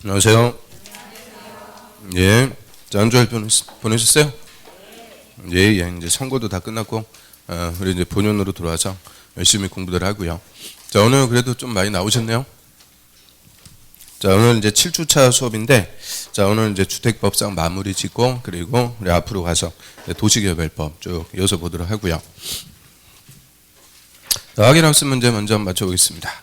안녕하세요. 예. 자, 한 주 잘 보내셨어요? 예, 예. 이제 선거도 다 끝났고, 우리 이제 본연으로 돌아와서 열심히 공부들 하고요. 자, 오늘 그래도 좀 많이 나오셨네요. 자, 오늘 이제 7주차 수업인데, 자, 오늘 이제 주택법상 마무리 짓고, 그리고 우리 앞으로 가서 도시개발법 쭉 이어서 보도록 하고요. 자, 확인학습 문제 먼저 한번 맞춰보겠습니다.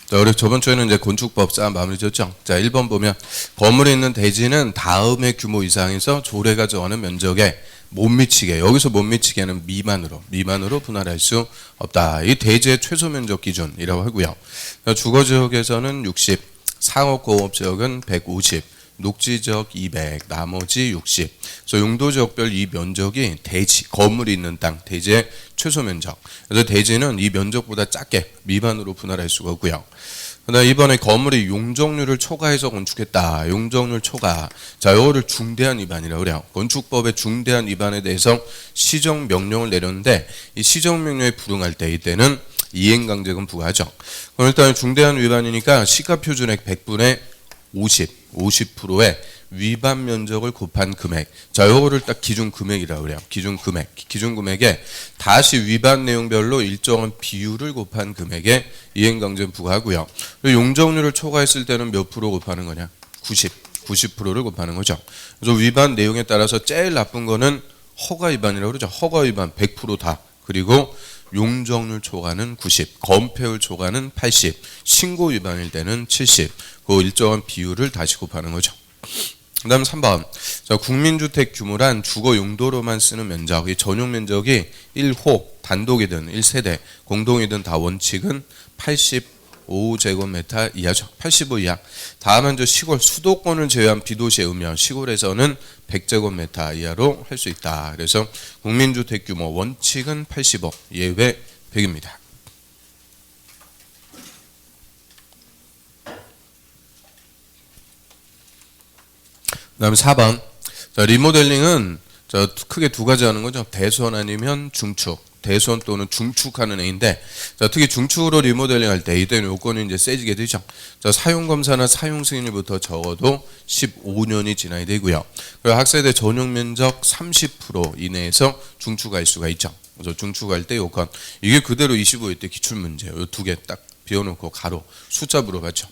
자, 우리 저번 주에는 이제 건축법 싹 마무리 지었죠. 자, 1번 보면 건물에 있는 대지는 다음의 규모 이상에서 조례가 정하는 면적에 못 미치게, 여기서 못 미치게는 미만으로 분할할 수 없다. 이 대지의 최소 면적 기준이라고 하고요. 주거지역에서는 60, 상업공업지역은 150, 녹지지역 200, 나머지 60. 그래서 용도지역별 이 면적이 대지, 건물이 있는 땅, 대지의 최소 면적. 그래서 대지는 이 면적보다 작게 미만으로 분할할 수가 없고요. 그다음 이번에 건물이 용적률을 초과해서 건축했다. 용적률 초과. 자, 이거를 중대한 위반이라고 그래요. 건축법의 중대한 위반에 대해서 시정명령을 내렸는데 이 시정명령에 불응할 때 이때는 이행강제금 부과하죠. 그럼 일단 중대한 위반이니까 시가표준액 100분의 50%의 위반 면적을 곱한 금액. 자, 요거를 딱 기준 금액이라고 그래요. 기준 금액에 다시 위반 내용별로 일정한 비율을 곱한 금액에 이행강제금 부과하고요. 용적률을 초과했을 때는 몇 프로 곱하는 거냐? 90%를 곱하는 거죠. 그래서 위반 내용에 따라서 제일 나쁜 거는 허가 위반이라고 그러죠. 허가 위반 100% 다. 그리고 용적률 초과는 90, 건폐율 초과는 80, 신고 위반일 때는 70. 그 일정한 비율을 다시 곱하는 거죠. 그 다음 3번. 자, 국민주택 규모란 주거 용도로만 쓰는 면적, 이 전용 면적이 1호, 단독이든 1세대, 공동이든 다 원칙은 85제곱미터 이하죠. 85 이하. 다음은 시골, 수도권을 제외한 비도시에 의면 시골에서는 100제곱미터 이하로 할 수 있다. 그래서 국민주택 규모 원칙은 85, 예외 100입니다. 그 다음에 4번. 자, 리모델링은 크게 두 가지 하는 거죠. 대수원 아니면 중축. 대수원 또는 중축하는 애인데, 자, 특히 중축으로 리모델링 할 때 이때는 요건이 이제 세지게 되죠. 자, 사용검사나 사용 승인일부터 적어도 15년이 지나야 되고요. 그리고 학세대 전용 면적 30% 이내에서 중축할 수가 있죠. 그래서 중축할 때 요건. 이게 그대로 25일 때 기출문제. 요 두 개 딱 비워놓고 가로 숫자 물어봤죠.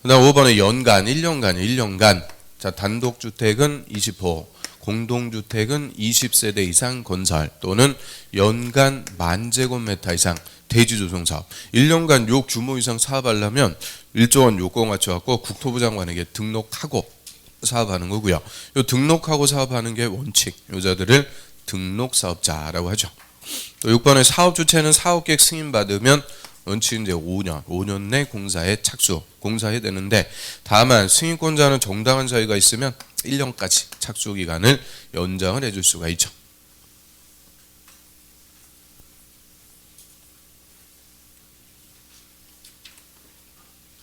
그 다음 5번에 연간, 1년간. 자, 단독주택은 20호, 공동주택은 20세대 이상 건설 또는 연간 10,000제곱미터 이상 대지조성사업. 1년간 요 규모 이상 사업하려면 일정한 요건 맞춰갖고 국토부 장관에게 등록하고 사업하는 거고요. 요 등록하고 사업하는 게 원칙. 요자들을 등록사업자라고 하죠. 또 6번에 사업주체는 사업계획 승인받으면 원칙은 이제 5년 내 공사에 공사해야 되는데, 다만 승인권자는 정당한 사유가 있으면 1년까지 착수 기간을 연장을 해줄 수가 있죠.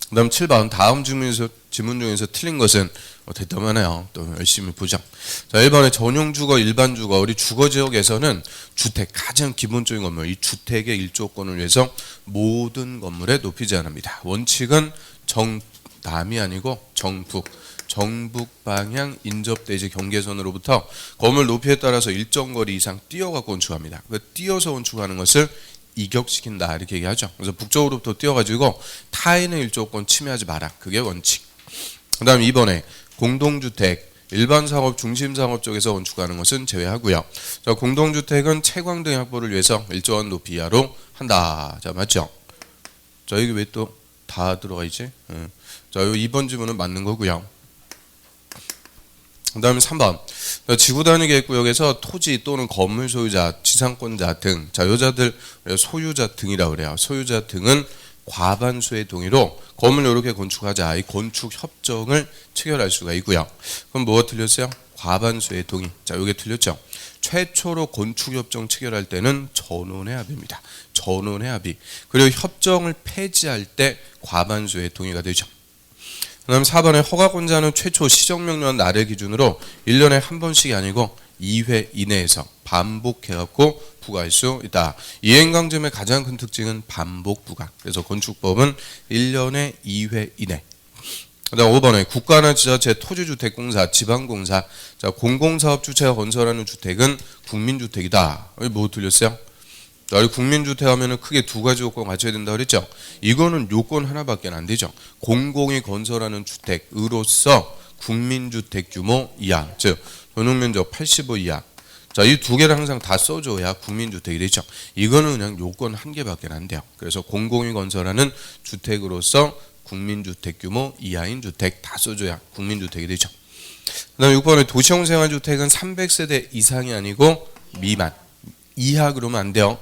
그 다음 7번. 다음 지문 중에서 틀린 것은 대담하네요. 또 열심히 보자. 자, 1번에 전용주거, 일반주거. 우리 주거지역에서는 주택, 가장 기본적인 건물, 이 주택의 일조권을 위해서 모든 건물에 높이 제한합니다. 원칙은 정남이 아니고 정북 방향 인접대지 경계선으로부터 건물 높이에 따라서 일정 거리 이상 뛰어가 건축합니다. 그 뛰어서 건축하는 것을 이격시킨다 이렇게 얘기하죠. 그래서 북쪽으로부터 뛰어가지고 타인의 일조권 침해하지 마라. 그게 원칙. 그 다음 2번에 공동주택, 일반상업, 중심상업 쪽에서 건축하는 것은 제외하고요. 자, 공동주택은 채광 등 확보를 위해서 일정한 높이 이하로 한다. 자, 맞죠? 자, 여기 왜 또 다 들어가 있지? 자, 요 2번 지문은 맞는 거고요. 그 다음에 3번. 지구단위 계획구역에서 토지 또는 건물 소유자, 지상권자 등, 자, 여자들 소유자 등이라고 그래요. 소유자 등은 과반수의 동의로 건물 이렇게 건축하자, 이 건축 협정을 체결할 수가 있고요. 그럼 뭐가 틀렸어요? 과반수의 동의. 자, 이게 틀렸죠. 최초로 건축 협정 체결할 때는 전원의 합의입니다. 전원의 합의. 그리고 협정을 폐지할 때 과반수의 동의가 되죠. 그 다음 4번에 허가권자는 최초 시정명령한 날을 기준으로 1년에 한 번씩이 아니고 2회 이내에서 반복해갖고 부과할 수 있다. 이행강점의 가장 큰 특징은 반복 부과. 그래서 건축법은 1년에 2회 이내. 그다음 5번에 국가나 지자체, 토지주택공사, 지방공사, 자 공공사업 주체가 건설하는 주택은 국민주택이다. 뭐 들렸어요? 우리 국민주택 하면은 크게 두 가지 요건 갖춰야 된다 그랬죠. 이거는 요건 하나밖에 안 되죠. 공공이 건설하는 주택으로서 국민주택 규모 이하, 즉 전용면적 85 이하. 자, 이 두 개를 항상 다 써줘야 국민주택이 되죠. 이거는 그냥 요건 한 개밖에 안 돼요. 그래서 공공이 건설하는 주택으로서 국민주택 규모 이하인 주택 다 써줘야 국민주택이 되죠. 그 다음 6번에 도시형 생활주택은 300세대 이상이 아니고 미만. 이하 그러면 안 돼요.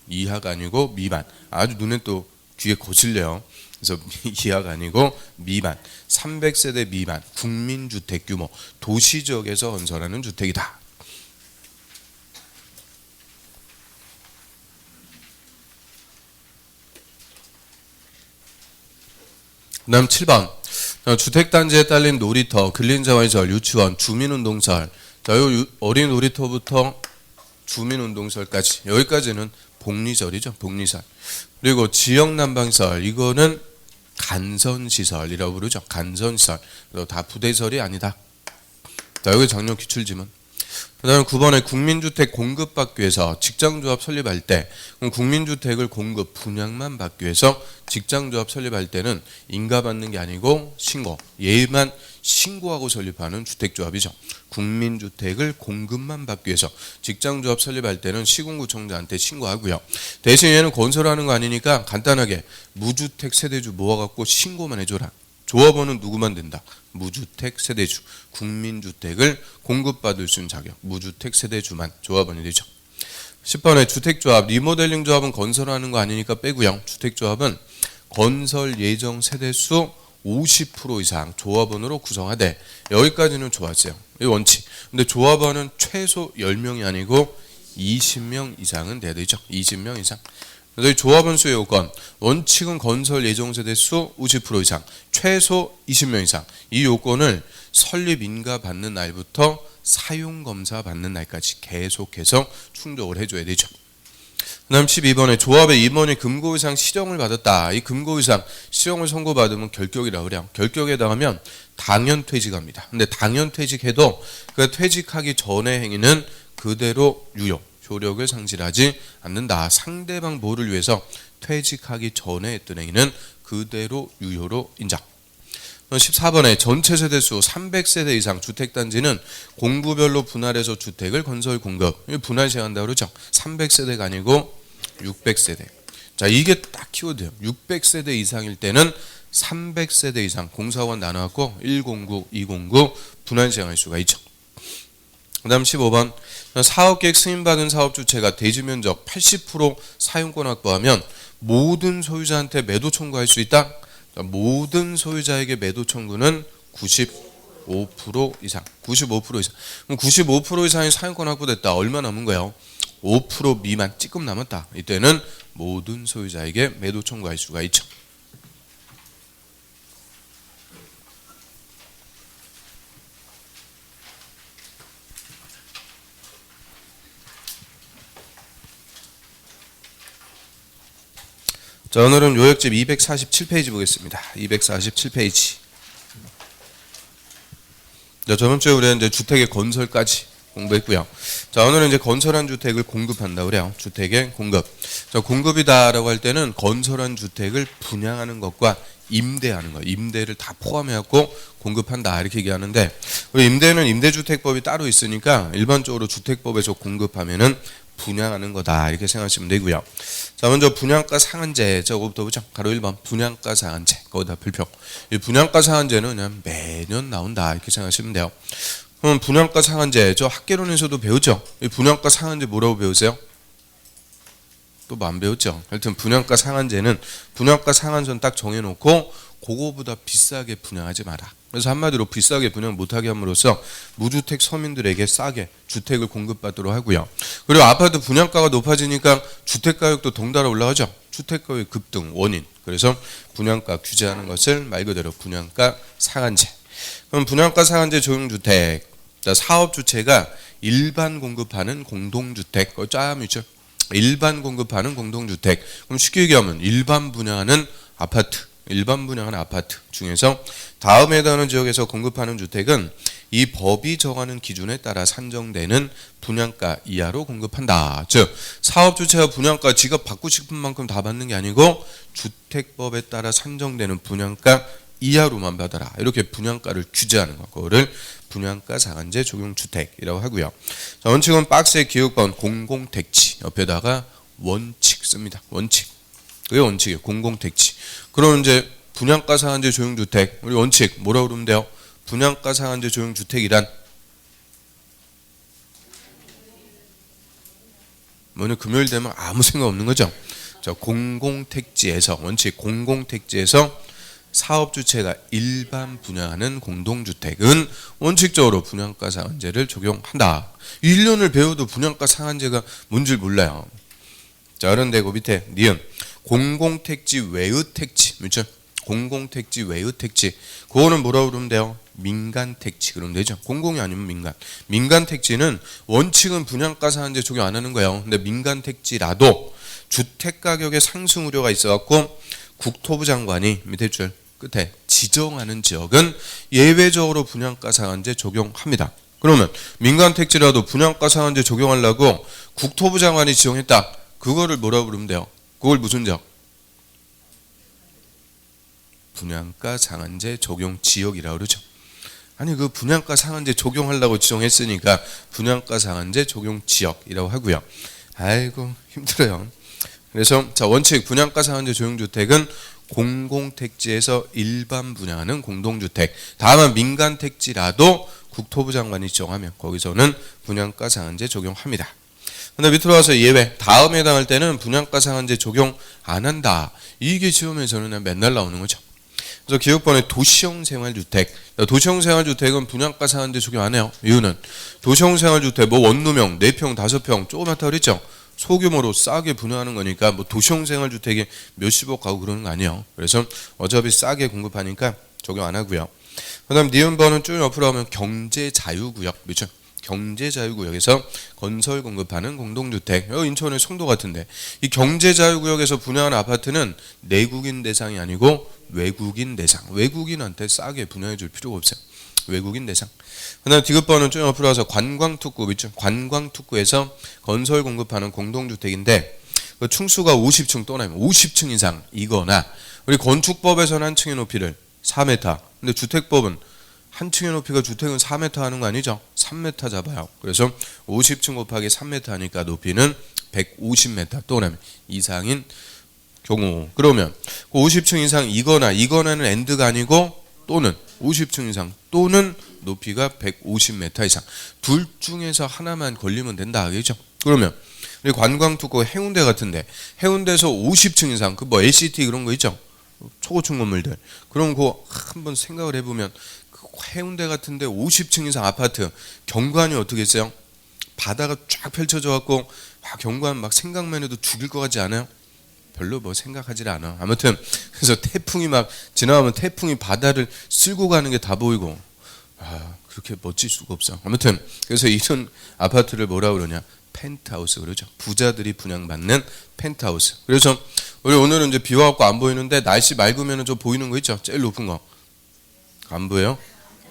이하가 아니고 미만. 아주 눈에 또 귀에 거슬려요. 그래서 이하가 아니고 미만. 300세대 미만 국민주택 규모 도시지역에서 건설하는 주택이다. 그 다음 7번 주택단지에 딸린 놀이터, 근린자활절, 유치원, 주민운동설. 자, 요 어린 놀이터부터 주민운동설까지 여기까지는 복리설이죠. 복리설. 그리고 지역난방설 이거는 간선시설이라고 부르죠. 간선시설. 다 부대설이 아니다. 자, 여기 작년 기출지문. 그 다음에 9번에 국민주택 공급받기 위해서 직장조합 설립할 때 그럼 국민주택을 공급 분양만 받기 위해서 직장조합 설립할 때는 인가받는 게 아니고 신고 얘만 신고하고 설립하는 주택조합이죠. 국민주택을 공급만 받기 위해서 직장조합 설립할 때는 시군구청장한테 신고하고요. 대신 얘는 건설하는 거 아니니까 간단하게 무주택 세대주 모아갖고 신고만 해줘라. 조합원은 누구만 된다? 무주택 세대주. 국민주택을 공급받을 수 있는 자격. 무주택 세대주만 조합원이 되죠. 10번에 주택조합, 리모델링 조합은 건설하는 거 아니니까 빼고요. 주택조합은 건설 예정 세대수 50% 이상 조합원으로 구성하되 여기까지는 좋았어요. 이 원칙. 근데 조합원은 최소 10명이 아니고 20명 이상은 돼야 되죠. 20명 이상. 그래서 조합원 수의 요건 원칙은 건설 예정 세대 수 50% 이상 최소 20명 이상 이 요건을 설립 인가 받는 날부터 사용 검사 받는 날까지 계속해서 충족을 해줘야 되죠. 그 다음 12번에 조합의 임원이 금고 이상 실형을 받았다. 이 금고 이상 실형을 선고받으면 결격이라고 그래요. 결격에 당하면 당연 퇴직합니다. 근데 당연 퇴직해도 그 퇴직하기 전의 행위는 그대로 유효. 효력을 상실하지 않는다. 상대방 보호를 위해서 퇴직하기 전에 했던 행위는 그대로 유효로 인정. 14번에 전체 세대수 300세대 이상 주택단지는 공구별로 분할해서 주택을 건설 공급. 분할 시행한다고 그러죠. 300세대가 아니고 600세대. 자, 이게 딱 키워드예요. 600세대 이상일 때는 300세대 이상 공사원 나눠갖고 109, 209 분할 시행할 수가 있죠. 그 다음 15번 사업계획 승인받은 사업주체가 대지면적 80% 사용권 확보하면 모든 소유자한테 매도 청구할 수 있다. 모든 소유자에게 매도 청구는 95% 이상. 95% 이상. 그럼 95% 이상의 사용권 확보됐다. 얼마 남은 거예요? 5% 미만 찌끔 남았다. 이때는 모든 소유자에게 매도 청구할 수가 있죠. 자, 오늘은 요약집 247페이지 보겠습니다. 247페이지. 자, 저번 주에 우리가 이제 주택의 건설까지 공부했고요. 자, 오늘은 이제 건설한 주택을 공급한다 그래요. 주택의 공급. 자, 공급이다라고 할 때는 건설한 주택을 분양하는 것과 임대하는 거, 임대를 다 포함해갖고 공급한다 이렇게 얘기하는데 우리 임대는 임대주택법이 따로 있으니까 일반적으로 주택법에서 공급하면은 분양하는 거다 이렇게 생각하시면 되고요. 자, 먼저 분양가 상한제 저거부터 보죠. 가로 1번 분양가 상한제 거기다 별표. 이 분양가 상한제는 그냥 매년 나온다 이렇게 생각하시면 돼요. 그럼 분양가 상한제 저 학개론에서도 배우죠. 이 분양가 상한제 뭐라고 배우세요? 또 뭐 안 배웠죠. 하여튼 분양가 상한제는 분양가 상한선 딱 정해놓고 그거보다 비싸게 분양하지 마라. 그래서 한마디로 비싸게 분양 못하게 함으로써 무주택 서민들에게 싸게 주택을 공급받도록 하고요. 그리고 아파트 분양가가 높아지니까 주택가격도 덩달아 올라가죠. 주택가격 급등 원인. 그래서 분양가 규제하는 것을 말 그대로 분양가 상한제. 그럼 분양가 상한제 조용주택 자, 사업 주체가 일반 공급하는 공동주택, 그거 쫙 있죠. 일반 공급하는 공동주택. 그럼 쉽게 얘기하면 일반 분양하는 아파트 중에서 다음에 해당하는 지역에서 공급하는 주택은 이 법이 정하는 기준에 따라 산정되는 분양가 이하로 공급한다. 즉 사업 주체가 분양가 지가 받고 싶은 만큼 다 받는 게 아니고 주택법에 따라 산정되는 분양가 이하로만 받아라. 이렇게 분양가를 규제하는 거. 그거를 분양가 상한제 적용 주택이라고 하고요. 자, 원칙은 박스의 기억번 공공택지 옆에다가 원칙 씁니다. 원칙. 그게 원칙이에요. 공공택지. 그럼 이제 분양가 상한제 조용주택 우리 원칙 뭐라고 그러면 돼요? 분양가 상한제 조용주택이란 오늘 금요일 되면 아무 생각 없는 거죠. 자, 공공택지에서 원칙 공공택지에서 사업 주체가 일반 분양하는 공동주택은 원칙적으로 분양가 상한제를 적용한다. 1년을 배워도 분양가 상한제가 뭔지 몰라요. 자, 그런데 그 밑에 니은 공공택지 외의 택지 그렇죠? 공공택지 외의 택지 그거는 뭐라고 그러면 돼요? 민간택지 그러면 되죠. 공공이 아니면 민간. 민간택지는 원칙은 분양가 상한제 적용 안 하는 거예요. 근데 민간택지라도 주택가격의 상승 우려가 있어갖고 국토부 장관이 밑에 줄 끝에 지정하는 지역은 예외적으로 분양가 상한제 적용합니다. 그러면 민간택지라도 분양가 상한제 적용하려고 국토부 장관이 지정했다. 그거를 뭐라고 부르면 돼요? 그걸 무슨 지역? 분양가 상한제 적용 지역이라고 그러죠. 아니 그 분양가 상한제 적용하려고 지정했으니까 분양가 상한제 적용 지역이라고 하고요. 아이고 힘들어요. 그래서 자 원칙 분양가 상한제 조용주택은 공공택지에서 일반 분양하는 공동주택. 다만 민간택지라도 국토부 장관이 지정하면 거기서는 분양가 상한제 적용합니다. 근데 밑으로 와서 예외 다음에 해당할 때는 분양가 상한제 적용 안 한다. 이게 시험에서는 맨날 나오는 거죠. 그래서 기억번에 도시형 생활주택. 도시형 생활주택은 분양가 상한제 적용 안 해요. 이유는 도시형 생활주택 뭐 원룸형 4평 5평 조그맣다 그랬죠. 소규모로 싸게 분양하는 거니까 뭐 도시형 생활주택이 몇십억 가고 그러는 거 아니에요. 그래서 어차피 싸게 공급하니까 적용 안 하고요. 그 다음 니은번은 쭉 옆으로 하면 경제자유구역 그렇죠. 경제자유구역에서 건설 공급하는 공동주택. 여기 인천의 송도 같은데 이 경제자유구역에서 분양하는 아파트는 내국인 대상이 아니고 외국인 대상. 외국인한테 싸게 분양해 줄 필요가 없어요. 외국인 대상. 그다음 디귿번은 좀 옆으로 와서 관광특구 있죠. 관광특구에서 건설 공급하는 공동주택인데 그 층수가 50층 또는 50층 이상이거나 우리 건축법에서는 한 층의 높이를 4m. 근데 주택법은 한 층의 높이가 주택은 4m 하는 거 아니죠? 3m 잡아요. 그래서 50층 곱하기 3m 하니까 높이는 150m 또는 이상인 경우. 그러면 50층 이상이거나는 엔드가 아니고 또는 50층 이상 또는 높이가 150m 이상 둘 중에서 하나만 걸리면 된다 그죠? 그러면 우리 관광특구 해운대 같은데 해운대에서 50층 이상 그 뭐 LCT 그런 거 있죠? 초고층 건물들. 그럼 그거 한번 생각을 해보면 그 해운대 같은데 50층 이상 아파트 경관이 어떻게 있어요? 바다가 쫙 펼쳐져 갖고 경관 막 생각만 해도 죽일 것 같지 않아요? 별로 뭐 생각하지 않아. 아무튼 그래서 태풍이 막 지나가면 태풍이 바다를 쓸고 가는 게 다 보이고 그렇게 멋질 수가 없어. 아무튼 그래서 이런 아파트를 뭐라 그러냐? 펜트하우스 그러죠. 부자들이 분양받는 펜트하우스. 그래서 우리 오늘은 이제 비와 갖고 안 보이는데 날씨 맑으면 좀 보이는 거 있죠. 제일 높은 거 안 보여요?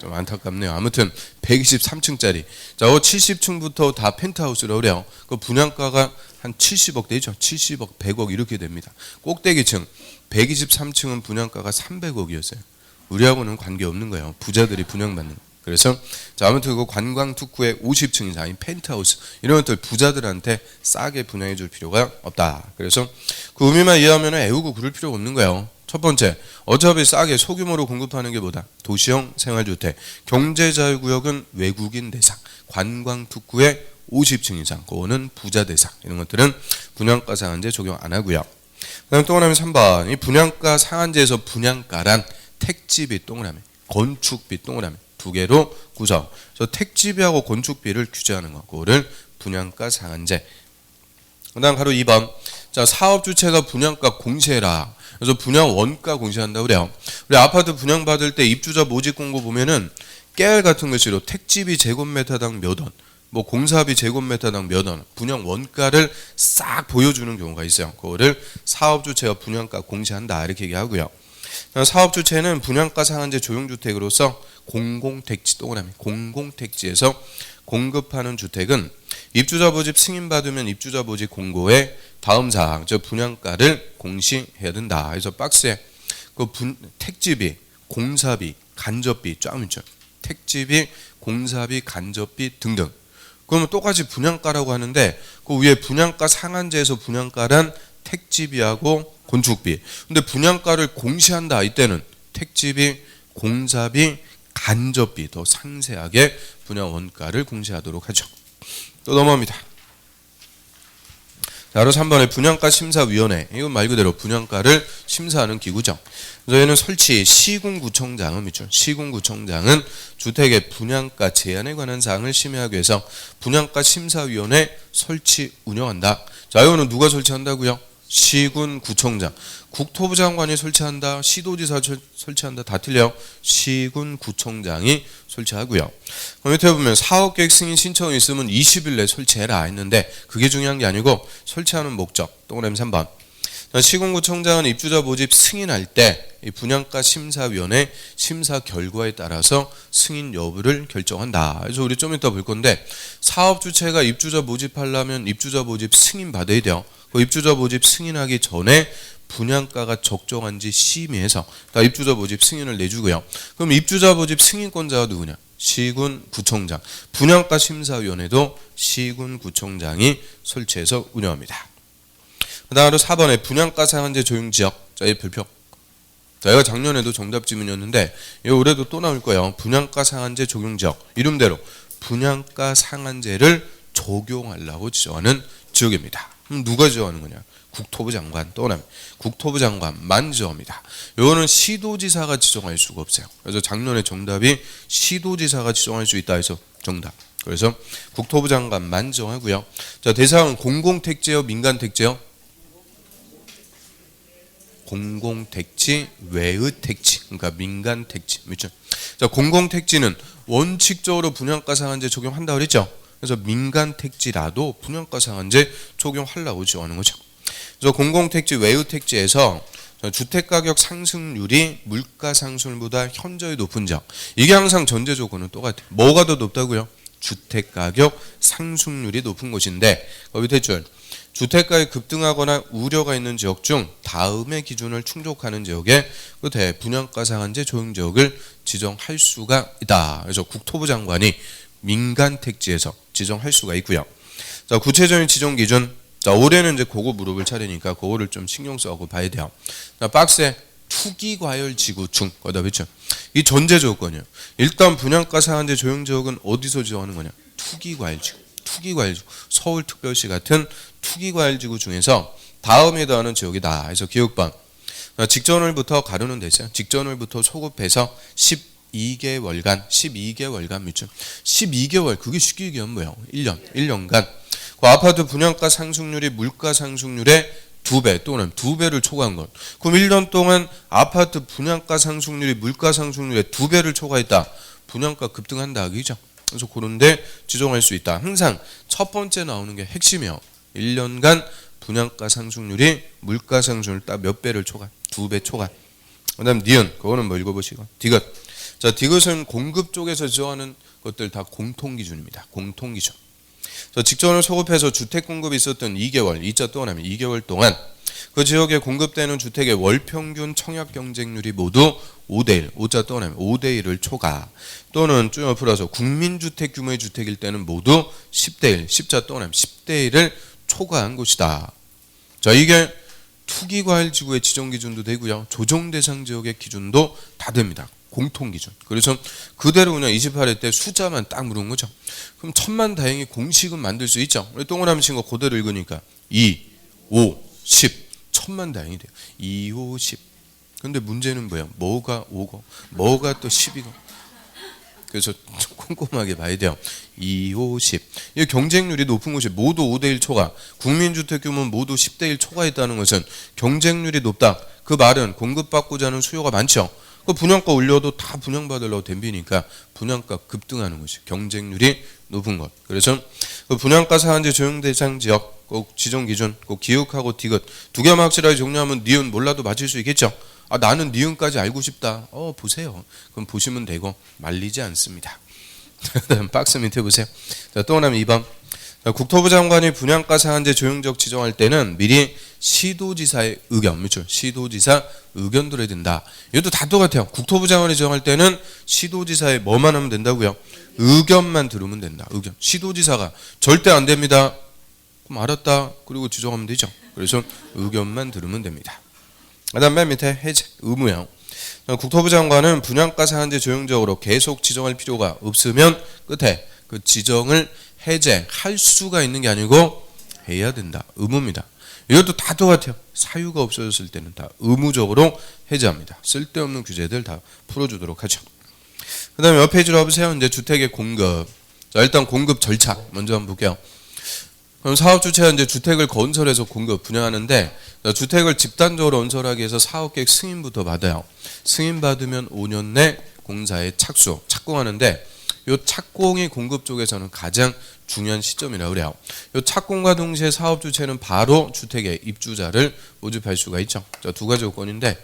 좀 안타깝네요. 아무튼 123층짜리. 자, 70층부터 다 펜트하우스라고 그래요. 그 분양가가 한 70억 되죠. 70억, 100억 이렇게 됩니다. 꼭대기층 123층은 분양가가 300억이었어요. 우리하고는 관계없는 거예요. 부자들이 분양받는. 그래서 자 아무튼 그 관광특구의 50층 이상인 펜트하우스 이런 것들 부자들한테 싸게 분양해 줄 필요가 없다. 그래서 그 의미만 이해하면 애우고 그럴 필요가 없는 거예요. 첫 번째, 어차피 싸게 소규모로 공급하는 게 뭐다? 도시형 생활주택. 경제자유구역은 외국인 대상. 관광특구의 50층 이상, 그거는 부자 대상. 이런 것들은 분양가 상한제 적용 안 하고요. 그다음 동그라미 3번. 이 분양가 상한제에서 분양가란 택지비 동그라미, 건축비 동그라미 두 개로 구성. 그래서 택지비하고 건축비를 규제하는 거. 그거를 분양가 상한제. 그다음 가로 2번. 자, 사업 주체가 분양가 공시해라. 그래서 분양 원가 공시한다고 그래요. 우리 아파트 분양 받을 때 입주자 모집 공고 보면은 깨알 같은 글씨로 택지비 제곱미터당 몇 원, 뭐 공사비 제곱미터당 몇 원, 분양 원가를 싹 보여주는 경우가 있어요. 그거를 사업주체가 분양가 공시한다 이렇게 얘기하고요. 사업주체는 분양가 상한제 조용주택으로서 공공택지, 동그라미 공공택지에서 공급하는 주택은 입주자 모집 승인받으면 입주자 모집 공고에 다음 사항, 즉 분양가를 공시해야 된다. 그래서 박스에 그 택지비, 공사비, 간접비 쫙 있죠. 택지비, 공사비, 간접비 등등. 그러면 똑같이 분양가라고 하는데 그 위에 분양가 상한제에서 분양가란 택지비하고 건축비. 근데 분양가를 공시한다. 이때는 택지비, 공사비, 간접비 더 상세하게 분양 원가를 공시하도록 하죠. 또 넘어갑니다. 자, 바로 3번에 분양가 심사위원회. 이건 말 그대로 분양가를 심사하는 기구죠. 저희는 설치 시군구청장은 있죠. 시군구청장은 주택의 분양가 제한에 관한 사항을 심의하기 위해서 분양가 심사위원회 설치 운영한다. 자, 이거는 누가 설치한다고요? 시군구청장. 국토부 장관이 설치한다. 시도지사 설치한다. 다 틀려요. 시군구청장이 설치하고요. 밑에 보면 사업계획 승인 신청이 있으면 20일 내 설치해라 했는데 그게 중요한 게 아니고 설치하는 목적. 동그라미 3번. 시군구청장은 입주자 모집 승인할 때 이 분양가 심사위원회 심사 결과에 따라서 승인 여부를 결정한다. 그래서 우리 좀 이따 볼 건데 사업주체가 입주자 모집하려면 입주자 모집 승인 받아야 돼요. 그 입주자 모집 승인하기 전에 분양가가 적정한지 심의해서 다 입주자 모집 승인을 내주고요. 그럼 입주자 모집 승인권자가 누구냐? 시군구청장. 분양가 심사위원회도 시군구청장이 설치해서 운영합니다. 그 다음으로 4번에 분양가 상한제 조용지역. 자, 이 별표. 자, 이거 작년에도 정답 지문이었는데 이거 올해도 또 나올 거예요. 분양가 상한제 적용지역. 이름대로 분양가 상한제를 적용하려고 지정하는 지역입니다. 그럼 누가 지정하는 거냐? 국토부 장관 또는 국토부 장관만 지정합니다. 이거는 시도지사가 지정할 수가 없어요. 그래서 작년에 정답이 시도지사가 지정할 수 있다 해서 정답. 그래서 국토부 장관만 지정하고요. 자, 대상은 공공택지요, 민간택지요? 공공택지, 외의택지, 그러니까 민간택지. 그렇죠? 자, 공공택지는 원칙적으로 분양가 상한제 적용한다고 그랬죠? 그래서 민간택지라도 분양가 상한제 적용하려고 지원하는 거죠. 그래서 공공택지, 외의택지에서 주택가격 상승률이 물가 상승률보다 현저히 높은 지역. 이게 항상 전제 조건은 똑같아요. 뭐가 더 높다고요? 주택가격 상승률이 높은 곳인데 그 밑에 줄 주택가에 급등하거나 우려가 있는 지역 중 다음의 기준을 충족하는 지역에 끝에 분양가 상한제 조용 지역을 지정할 수가 있다. 그래서 국토부 장관이 민간 택지에서 지정할 수가 있고요. 자, 구체적인 지정 기준. 자, 올해는 이제 그거 물어볼 차례니까 그거를 좀 신경 써고 봐야 돼요. 자, 박스에 투기과열 지구층 거다 그렇죠? 이 전제 조건이에요. 일단 분양가 상한제 조용 지역은 어디서 지정하는 거냐? 투기과열 지구. 투기과열지구, 서울특별시 같은 투기과열지구 중에서 다음에 더하는 지역이다. 그래서 기억번. 직전월부터 가르는 데 있어요. 직전월부터 소급해서 12개월간 밑줄. 12개월 그게 쉽게 얘기하면 뭐예요? 1년간. 그 아파트 분양가 상승률이 물가 상승률의 2배 또는 2배를 초과한 것. 그럼 1년 동안 아파트 분양가 상승률이 물가 상승률의 2배를 초과했다. 분양가 급등한다 하기죠. 그래서 그런데 지정할 수 있다. 항상 첫 번째 나오는 게 핵심이에요. 1년간 분양가 상승률이 물가 상승률 딱 몇 배를 초과? 2배 초과. 그 다음 니은, 그거는 뭐 읽어보시고. 디귿. 자, 디귿은 공급 쪽에서 지정하는 것들 다 공통기준입니다. 공통기준. 직전을 소급해서 주택 공급이 있었던 2개월, 2자 또 하나면 2개월 동안 그 지역에 공급되는 주택의 월평균 청약 경쟁률이 모두 5대1, 5자 또 하나면 5대1을 초과 또는 좀 풀어서 국민주택 규모의 주택일 때는 모두 10대1, 10자 또 하나면 10대1을 초과한 곳이다. 자, 이게 투기과열지구의 지정기준도 되고요. 조정대상 지역의 기준도 다 됩니다. 공통기준. 그래서 그대로 그냥 28회 때 숫자만 딱 물은 거죠. 그럼 천만다행히 공식은 만들 수 있죠. 동그라미 친 거 그대로 읽으니까 2, 5, 10. 천만다행이 돼요. 2, 5, 10. 근데 문제는 뭐야? 뭐가 5고 뭐가 또 10이고. 그래서 꼼꼼하게 봐야 돼요. 2, 5, 10. 이 경쟁률이 높은 곳이 모두 5대1 초과. 국민주택 규모는 모두 10대1 초과했다는 것은 경쟁률이 높다. 그 말은 공급받고자 하는 수요가 많죠. 그 분양가 올려도 다 분양받으려고 덤비니까 분양가 급등하는 것이 경쟁률이 높은 것. 그래서 그 분양가 상한제 적용 대상 지역 꼭 지정 기준 꼭 기역하고 디귿 두 개만 확실하게 정리하면 니은 몰라도 맞출 수 있겠죠. 아 나는 니은까지 알고 싶다. 보세요. 그럼 보시면 되고 말리지 않습니다. 그다음 박스 밑에 보세요. 자, 또 하나 2번. 국토부 장관이 분양가 상한제 조형적 지정할 때는 미리 시도지사의 의견, 그렇죠? 시도지사 의견 들어야 된다. 이것도 다 똑같아요. 국토부 장관이 지정할 때는 시도지사의 뭐만 하면 된다고요? 의견만 들으면 된다. 의견. 시도지사가 절대 안 됩니다. 그럼 알았다. 그리고 지정하면 되죠. 그래서 의견만 들으면 됩니다. 그다음 맨 밑에 해제 의무형. 국토부 장관은 분양가 상한제 조형적으로 계속 지정할 필요가 없으면 끝에 그 지정을 해제할 수가 있는 게 아니고 해야 된다. 의무입니다. 이것도 다 똑같아요. 사유가 없어졌을 때는 다 의무적으로 해제합니다. 쓸데없는 규제들 다 풀어주도록 하죠. 그 다음에 옆 페이지로 와보세요. 이제 주택의 공급. 자, 일단 공급 절차 먼저 한번 볼게요. 그럼 사업주체가 이제 주택을 건설해서 공급, 분양하는데 주택을 집단적으로 건설하기 위해서 사업계획 승인부터 받아요. 승인 받으면 5년 내 공사에 착공하는데 이 착공이 공급 쪽에서는 가장 중요한 시점이라고 그래요. 이 착공과 동시에 사업주체는 바로 주택의 입주자를 모집할 수가 있죠. 자, 두 가지 요건인데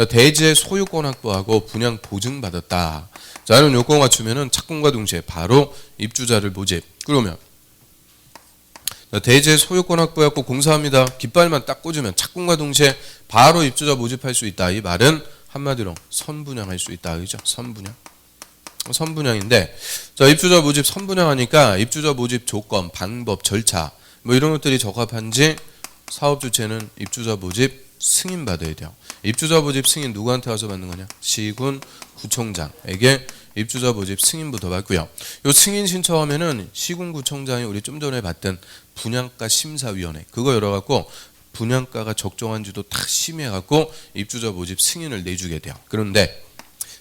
대지의 소유권 확보하고 분양 보증받았다. 자, 이런 요건 갖추면은 착공과 동시에 바로 입주자를 모집. 그러면 대지의 소유권 확보해갖고 공사합니다. 깃발만 딱 꽂으면 착공과 동시에 바로 입주자 모집할 수 있다. 이 말은 한마디로 선분양할 수 있다. 그죠? 선분양인데, 자, 입주자 모집 선분양하니까 입주자 모집 조건, 방법, 절차 뭐 이런 것들이 적합한지 사업주체는 입주자 모집 승인 받아야 돼요. 입주자 모집 승인 누구한테 와서 받는 거냐? 시군 구청장에게 입주자 모집 승인부터 받고요. 요 승인 신청하면은 시군구청장이 우리 좀 전에 봤던 분양가 심사위원회 그거 열어갖고 분양가가 적정한지도 다 심의해갖고 입주자 모집 승인을 내주게 돼요. 그런데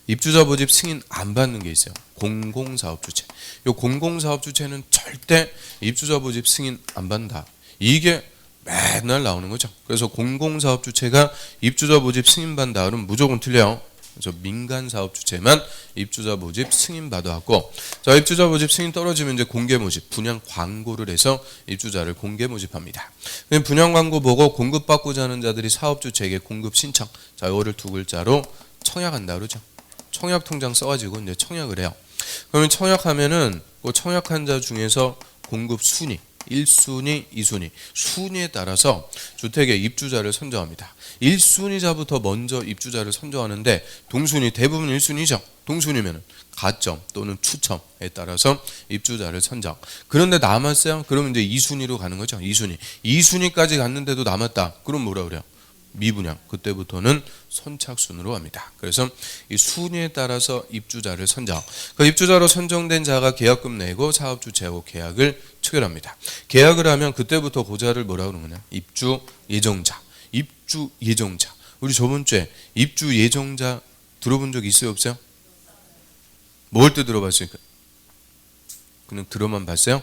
입주자 모집 승인 안 받는 게 있어요. 공공사업주체. 요 공공사업주체는 절대 입주자 모집 승인 안 받는다. 이게 맨날 나오는 거죠. 그래서 공공사업주체가 입주자 모집 승인 받는다. 그러면 무조건 틀려요. 그래서 민간사업주체만 입주자 모집 승인 받아갖고, 자, 입주자 모집 승인 떨어지면 이제 공개 모집, 분양 광고를 해서 입주자를 공개 모집합니다. 분양 광고 보고 공급받고자 하는 자들이 사업주체에게 공급 신청, 자, 이거를 두 글자로 청약한다 그러죠. 청약 통장 써가지고 이제 청약을 해요. 그러면 청약하면은 그 청약한 자 중에서 공급 순위, 1순위, 2순위, 순위에 따라서 주택의 입주자를 선정합니다. 1순위자부터 먼저 입주자를 선정하는데 동순위 대부분 1순위죠. 동순위면 가점 또는 추첨에 따라서 입주자를 선정. 그런데 남았어요? 그러면 이제 2순위로 가는 거죠. 2순위. 2순위까지 갔는데도 남았다. 그럼 뭐라 그래요? 미분양. 그때부터는 선착순으로 합니다. 그래서 이 순위에 따라서 입주자를 선정. 그 입주자로 선정된 자가 계약금 내고 사업주체하고 계약을 체결합니다. 계약을 하면 그때부터 고자를 뭐라 그러는 거냐? 입주 예정자. 입주 예정자. 우리 저번 주에 입주 예정자 들어본 적 있어요? 없어요? 뭘 때 들어봤습니까? 그냥 들어만 봤어요?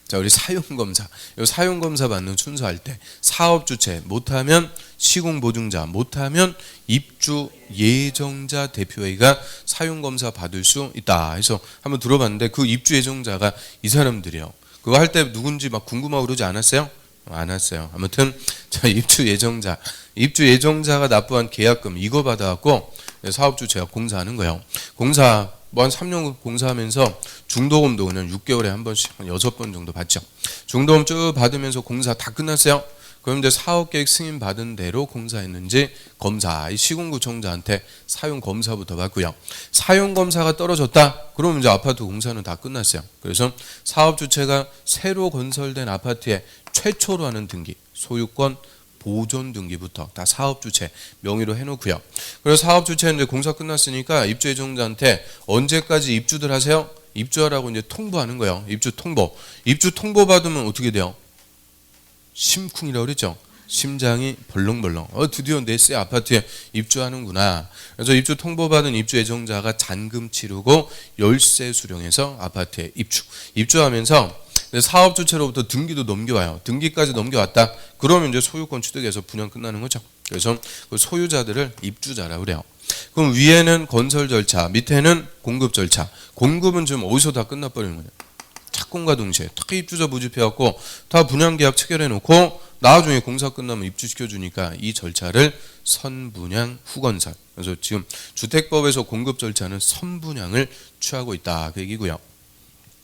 자, 우리 사용검사. 이 사용검사 받는 순서할 때 사업주체 못하면 시공보증자, 못하면 입주 예정자 대표회의가 사용검사 받을 수 있다 해서 한번 들어봤는데 그 입주 예정자가 이 사람들이에요. 그거 할 때 누군지 막 궁금하고 그러지 않았어요? 안 왔어요. 아무튼 자, 입주 예정자가 납부한 계약금 이거 받아갖고 사업주체가 공사하는 거예요. 공사 뭐 한 3년 공사하면서 중도금도 그냥 6개월에 한 번씩 한 6번 정도 받죠. 중도금 쭉 받으면서 공사 다 끝났어요. 그럼 이제 사업계획 승인 받은 대로 공사했는지 검사, 이 시군구청장한테 사용검사부터 받고요. 사용검사가 떨어졌다? 그러면 이제 아파트 공사는 다 끝났어요. 그래서 사업주체가 새로 건설된 아파트에 최초로 하는 등기, 소유권 보존 등기부터 다 사업주체 명의로 해놓고요. 그래서 사업주체는 이제 공사 끝났으니까 입주 예정자한테 언제까지 입주들 하세요? 입주하라고 이제 통보하는 거예요. 입주 통보. 입주 통보 받으면 어떻게 돼요? 심쿵이라고 그랬죠. 심장이 벌렁벌렁. 드디어 내 새 아파트에 입주하는구나. 그래서 입주 통보받은 입주 예정자가 잔금 치르고 열쇠 수령해서 아파트에 입주하면서 근데 사업 주체로부터 등기도 넘겨와요. 등기까지 넘겨왔다. 그러면 이제 소유권 취득에서 분양 끝나는 거죠. 그래서 그 소유자들을 입주자라고 그래요. 그럼 위에는 건설 절차, 밑에는 공급 절차. 공급은 지금 어디서 다 끝나버리는 거냐? 착공과 동시에 다 입주자 모집해갖고 다 분양계약 체결해놓고 나중에 공사 끝나면 입주시켜주니까 이 절차를 선분양 후건설. 그래서 지금 주택법에서 공급 절차는 선분양을 취하고 있다. 그 얘기고요.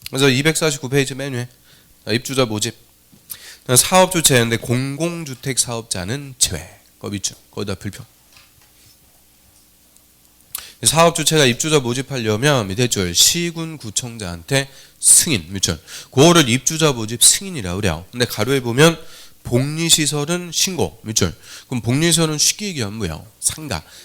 그래서 249페이지 맨 위에 입주자 모집. 사업 주체인데 공공주택 사업자는 제외. 거 있죠. 거기다 불표. 사업 주체가 입주자 모집하려면 밑에 줄 시군 구청장한테 승인 밑줄. 그거를 입주자 모집 승인이라고 그래요. 근데 가로에 보면 복리시설은 신고 밑줄. 그럼 복리시설은 쉽게 얘기하면 뭐야?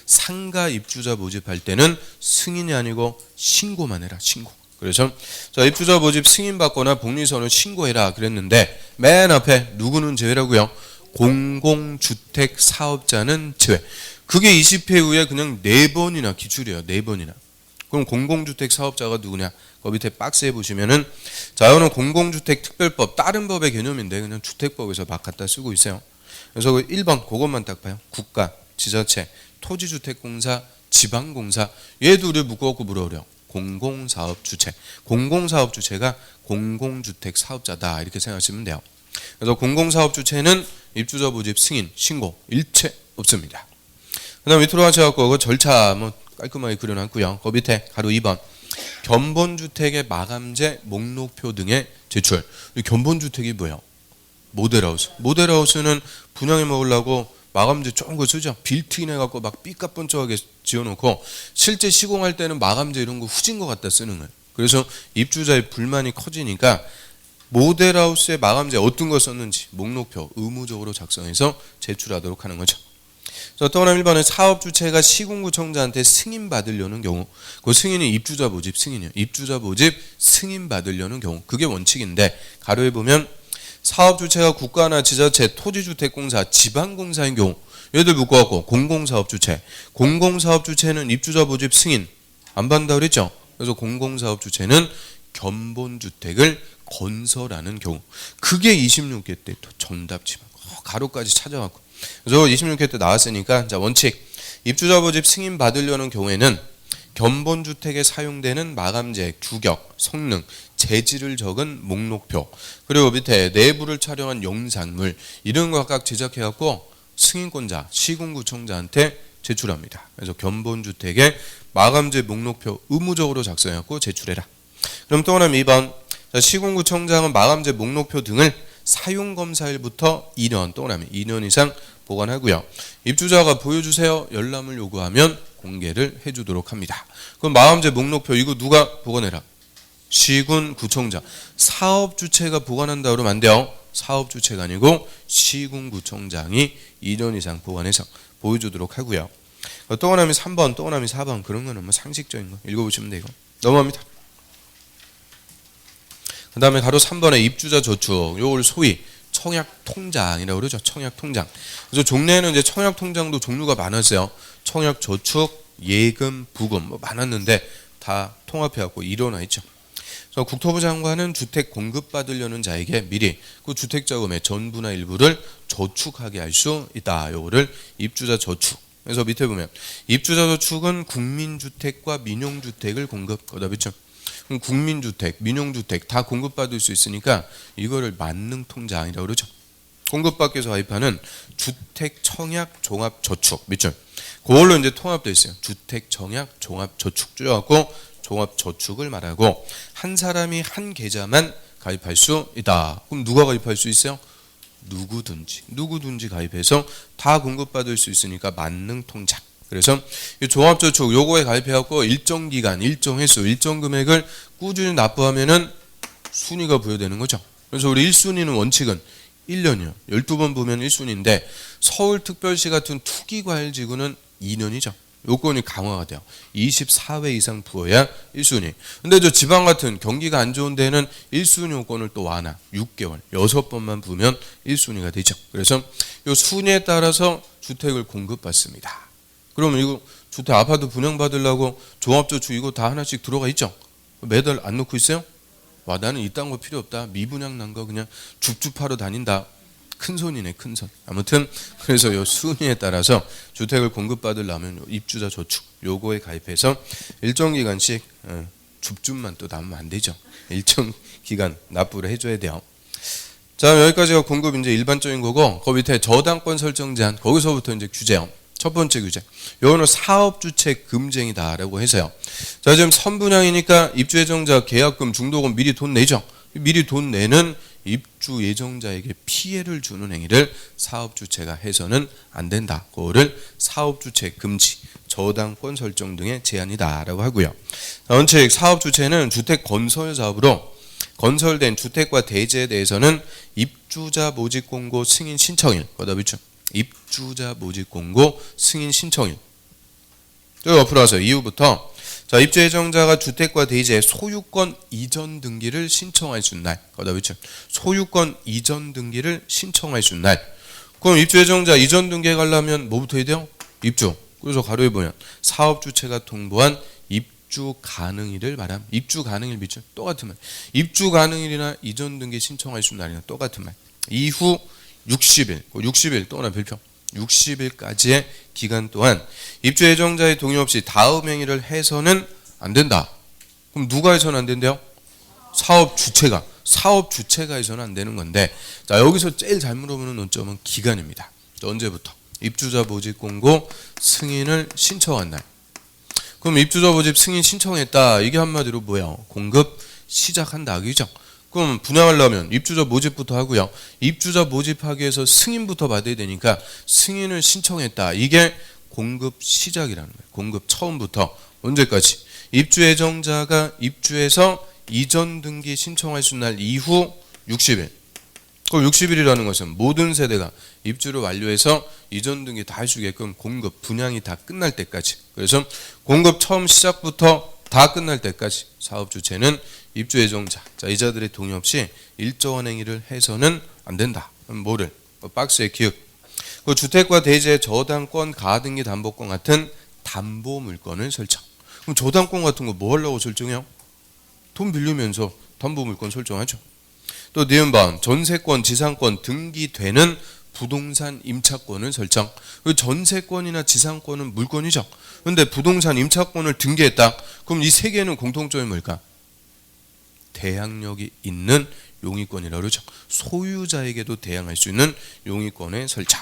상가 입주자 모집할 때는 승인이 아니고 신고만 해라. 신고. 그래서 자, 입주자 모집 승인 받거나 복리시설은 신고해라 그랬는데 맨 앞에 누구는 제외라고요? 공공주택 사업자는 제외. 그게 20회 후에 그냥 4번이나 기출이에요. 4번이나. 그럼 공공주택 사업자가 누구냐? 그 밑에 박스에 보시면은 자, 이거는 공공주택 특별법 다른 법의 개념인데 그냥 주택법에서 막 갖다 쓰고 있어요. 그래서 1번 그것만 딱 봐요. 국가, 지자체, 토지주택공사, 지방공사. 얘도 우리 묶어갖고 물어버려. 공공사업주체. 공공사업주체가 공공주택 사업자다 이렇게 생각하시면 돼요. 그래서 공공사업주체는 입주자 모집 승인, 신고 일체 없습니다. 그 다음 밑으로 하셔갖고 그 절차 뭐 깔끔하게 그려놨고요. 그 밑에 가로 2번 견본주택의 마감재, 목록표 등의 제출. 이 견본주택이 뭐예요? 모델하우스. 모델하우스는 분양해 먹으려고 마감재 좋은 거 쓰죠. 빌트인 해갖고 막 삐까뻔쩍하게 지어놓고 실제 시공할 때는 마감재 이런 거 후진 거 갖다 쓰는 거예요. 그래서 입주자의 불만이 커지니까 모델하우스의 마감재 어떤 거 썼는지 목록표 의무적으로 작성해서 제출하도록 하는 거죠. 또 하나 1번은 사업주체가 시군구청장한테 승인받으려는 경우, 그 승인이 입주자 모집 승인이에요. 입주자 모집 승인받으려는 경우, 그게 원칙인데 가로에 보면 사업주체가 국가나 지자체, 토지주택공사, 지방공사인 경우 얘들 묶어갖고 공공사업주체. 공공사업주체는 입주자 모집 승인 안 받는다고 그랬죠. 그래서 공공사업주체는 견본주택을 건설하는 경우, 그게 26개 때 또 정답지만 가로까지 찾아갖고. 그래서 26회 때 나왔으니까 자, 원칙 입주자 모집 승인 받으려는 경우에는 견본주택에 사용되는 마감재, 규격, 성능, 재질을 적은 목록표, 그리고 밑에 내부를 촬영한 영상물 이런 거 각각 제작해갖고 승인권자 시군구청장한테 제출합니다. 그래서 견본주택의 마감재 목록표 의무적으로 작성해갖고 제출해라. 그럼 또 하나 2번 시군구청장은 마감재 목록표 등을 사용검사일부터 2년 동안 2년 이상 보관하고요. 입주자가 보여주세요. 열람을 요구하면 공개를 해주도록 합니다. 그럼 마감재 목록표 이거 누가 보관해라? 시군구청장. 사업주체가 보관한다 그러면 안 돼요. 사업주체가 아니고 시군구청장이 2년 이상 보관해서 보여주도록 하고요. 또 하나면 3번, 또 하나면 4번 그런 거는 뭐 상식적인 거 읽어보시면 되고 넘어갑니다. 그 다음에 가로 3번에 입주자 저축, 요걸 소위 청약통장이라고 그러죠. 청약통장. 그래서 종래에는 이제 청약통장도 종류가 많았어요. 청약저축, 예금, 부금 뭐 많았는데 다 통합해갖고 일어나 있죠. 그래서 국토부 장관은 주택 공급받으려는 자에게 미리 그 주택자금의 전부나 일부를 저축하게 할 수 있다. 요거를 입주자 저축. 그래서 밑에 보면 입주자 저축은 국민주택과 민용주택을 공급, 그다음에 국민주택, 민용주택 다 공급받을 수 있으니까 이거를 만능통장이라고 그러죠. 공급받기 위해서 가입하는 주택청약종합저축 밑줄. 그걸로 이제 통합되어 있어요. 주택청약종합저축 줄여갖고 종합저축을 말하고 한 사람이 한 계좌만 가입할 수 있다. 그럼 누가 가입할 수 있어요? 누구든지 가입해서 다 공급받을 수 있으니까 만능통장. 그래서 이 종합저축 요거에 가입해갖고 일정 기간, 일정 횟수, 일정 금액을 꾸준히 납부하면은 순위가 부여되는 거죠. 그래서 우리 1순위는 원칙은 1년이요. 12번 보면 1순위인데 서울특별시 같은 투기과열지구는 2년이죠. 요건이 강화가 돼요. 24회 이상 부어야 1순위. 근데 저 지방 같은 경기가 안 좋은 데는 1순위 요건을 또 완화. 6개월, 6번만 부으면 1순위가 되죠. 그래서 요 순위에 따라서 주택을 공급받습니다. 그러면 이거 주택 아파트 분양받으려고 종합저축 이거 다 하나씩 들어가 있죠? 매달 안 넣고 있어요? 와, 나는 이딴 거 필요 없다. 미분양 난 거 그냥 줍줍하러 다닌다. 큰 손이네, 큰 손. 아무튼 그래서 요 순위에 따라서 주택을 공급받으려면 요 입주자 저축 요거에 가입해서 일정 기간씩 줍줍만 또 남으면 안 되죠. 일정 기간 납부를 해줘야 돼요. 자, 여기까지가 공급 이제 일반적인 거고, 그 밑에 저당권 설정 제한 거기서부터 이제 규제요. 첫 번째 규제. 요거는 사업주체 금쟁이다라고 해서요. 자, 지금 선분양이니까 입주 예정자 계약금 중도금 미리 돈 내죠. 미리 돈 내는 입주 예정자에게 피해를 주는 행위를 사업주체가 해서는 안 된다. 그거를 사업주체 금지, 저당권 설정 등의 제한이다라고 하고요. 원칙 사업주체는 주택 건설 사업으로 건설된 주택과 대지에 대해서는 입주자 모집 공고 승인 신청일, 거다 비추. 입주자 모집 공고 승인 신청일. 또 옆으로 와서 이후부터 자, 입주 예정자가 주택과 대지의 소유권 이전 등기를 신청할 수 있는 날, 거다 비추. 소유권 이전 등기를 신청할 수 있는 날. 그럼 입주 예정자 이전 등기에 가려면 뭐부터 해야 돼요? 입주. 그래서 가로에 보면 사업 주체가 통보한 입주 가능일을 말함. 입주 가능일 비추. 똑같은 말. 입주 가능일이나 이전 등기 신청할 수 있는 날이나 똑같은 말. 이후 60일, 60일 또 하나 별표. 60일까지의 기간 동안 입주 예정자의 동의 없이 다음 행위를 해서는 안 된다. 그럼 누가 해서는 안 된대요? 사업 주체가 해서는 안 되는 건데, 자, 여기서 제일 잘 물어보는 논점은 기간입니다. 언제부터? 입주자 모집 공고 승인을 신청한 날. 그럼 입주자 모집 승인 신청했다. 이게 한마디로 뭐예요? 공급 시작한다. 그죠? 그럼 분양하려면 입주자 모집부터 하고요. 입주자 모집하기 위해서 승인부터 받아야 되니까 승인을 신청했다. 이게 공급 시작이라는 거예요. 공급 처음부터 언제까지? 입주 예정자가 입주해서 이전 등기 신청할 수 있는 날 이후 60일. 그럼 60일이라는 것은 모든 세대가 입주를 완료해서 이전 등기 다 할 수 있게끔 공급, 분양이 다 끝날 때까지. 그래서 공급 처음 시작부터 다 끝날 때까지 사업 주체는 입주 예정자, 자, 이자들의 동의 없이 일정한 행위를 해서는 안 된다. 뭐를? 박스에 기억. 그 주택과 대지의 저당권, 가등기 담보권 같은 담보 물건을 설정. 그럼 저당권 같은 거 뭐 하려고 설정해요? 돈 빌리면서 담보 물건 설정하죠. 또 니은바운 전세권, 지상권 등기되는 부동산 임차권을 설정. 그 전세권이나 지상권은 물건이죠. 그런데 부동산 임차권을 등기했다. 그럼 이 세 개는 공통점이 뭘까? 대항력이 있는 용의권이라고 그러죠. 소유자에게도 대항할 수 있는 용의권의 설정.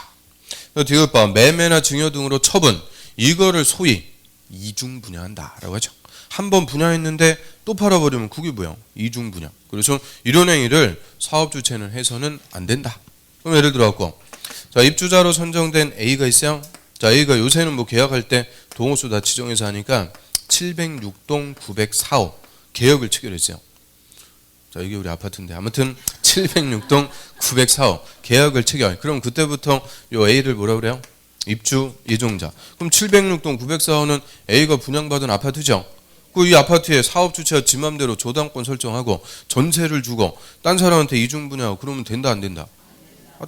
디귿바 매매나 증여 등으로 처분. 이거를 소위 이중 분양한다라고 하죠. 한 번 분양했는데 또 팔아버리면 그게 뭐야? 이중 분양. 그래서 이런 행위를 사업 주체는 해서는 안 된다. 그럼 예를 들어갖고, 자, 입주자로 선정된 A가 있어요. 자, A가 요새는 뭐 계약할 때 동호수 다 지정해서 하니까 706동 904호 계약을 체결했어요. 자, 이게 우리 아파트인데 아무튼 706동 904호 계약을 체결. 그럼 그때부터 요 A를 뭐라 그래요? 입주 예정자. 그럼 706동 904호는 A가 분양받은 아파트죠. 그 이 아파트에 사업 주체가 지 맘대로 저당권 설정하고 전세를 주고 딴 사람한테 이중 분양하고 그러면 된다 안 된다?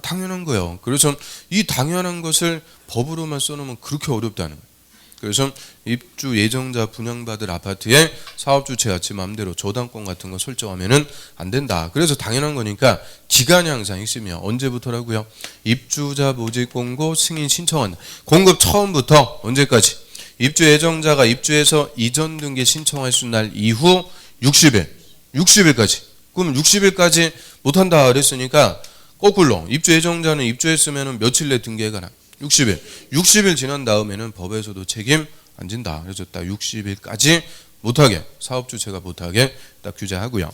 당연한 거예요. 그래서 이 당연한 것을 법으로만 써놓으면 그렇게 어렵다는 거예요. 그래서 입주 예정자 분양받을 아파트에 사업 주체가 지 맘대로 저당권 같은 거 설정하면은 안 된다. 그래서 당연한 거니까 기간이 항상 핵심이에요. 언제부터라고요? 입주자 모집 공고 승인 신청한다. 공급 처음부터 언제까지? 입주 예정자가 입주해서 이전 등기 신청할 수 있는 날 이후 60일까지. 그럼 60일까지 못한다 그랬으니까 거꾸로 입주 예정자는 입주했으면 며칠 내 등기해 가나? 60일 지난 다음에는 법에서도 책임 안 진다. 그래서 딱 60일까지 못하게, 사업 주체가 못하게 딱 규제하고요.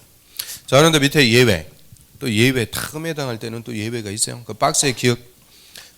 자, 그런데 밑에 예외, 또 예외 탁음에 당할 때는 또 예외가 있어요. 그 박스에 기억.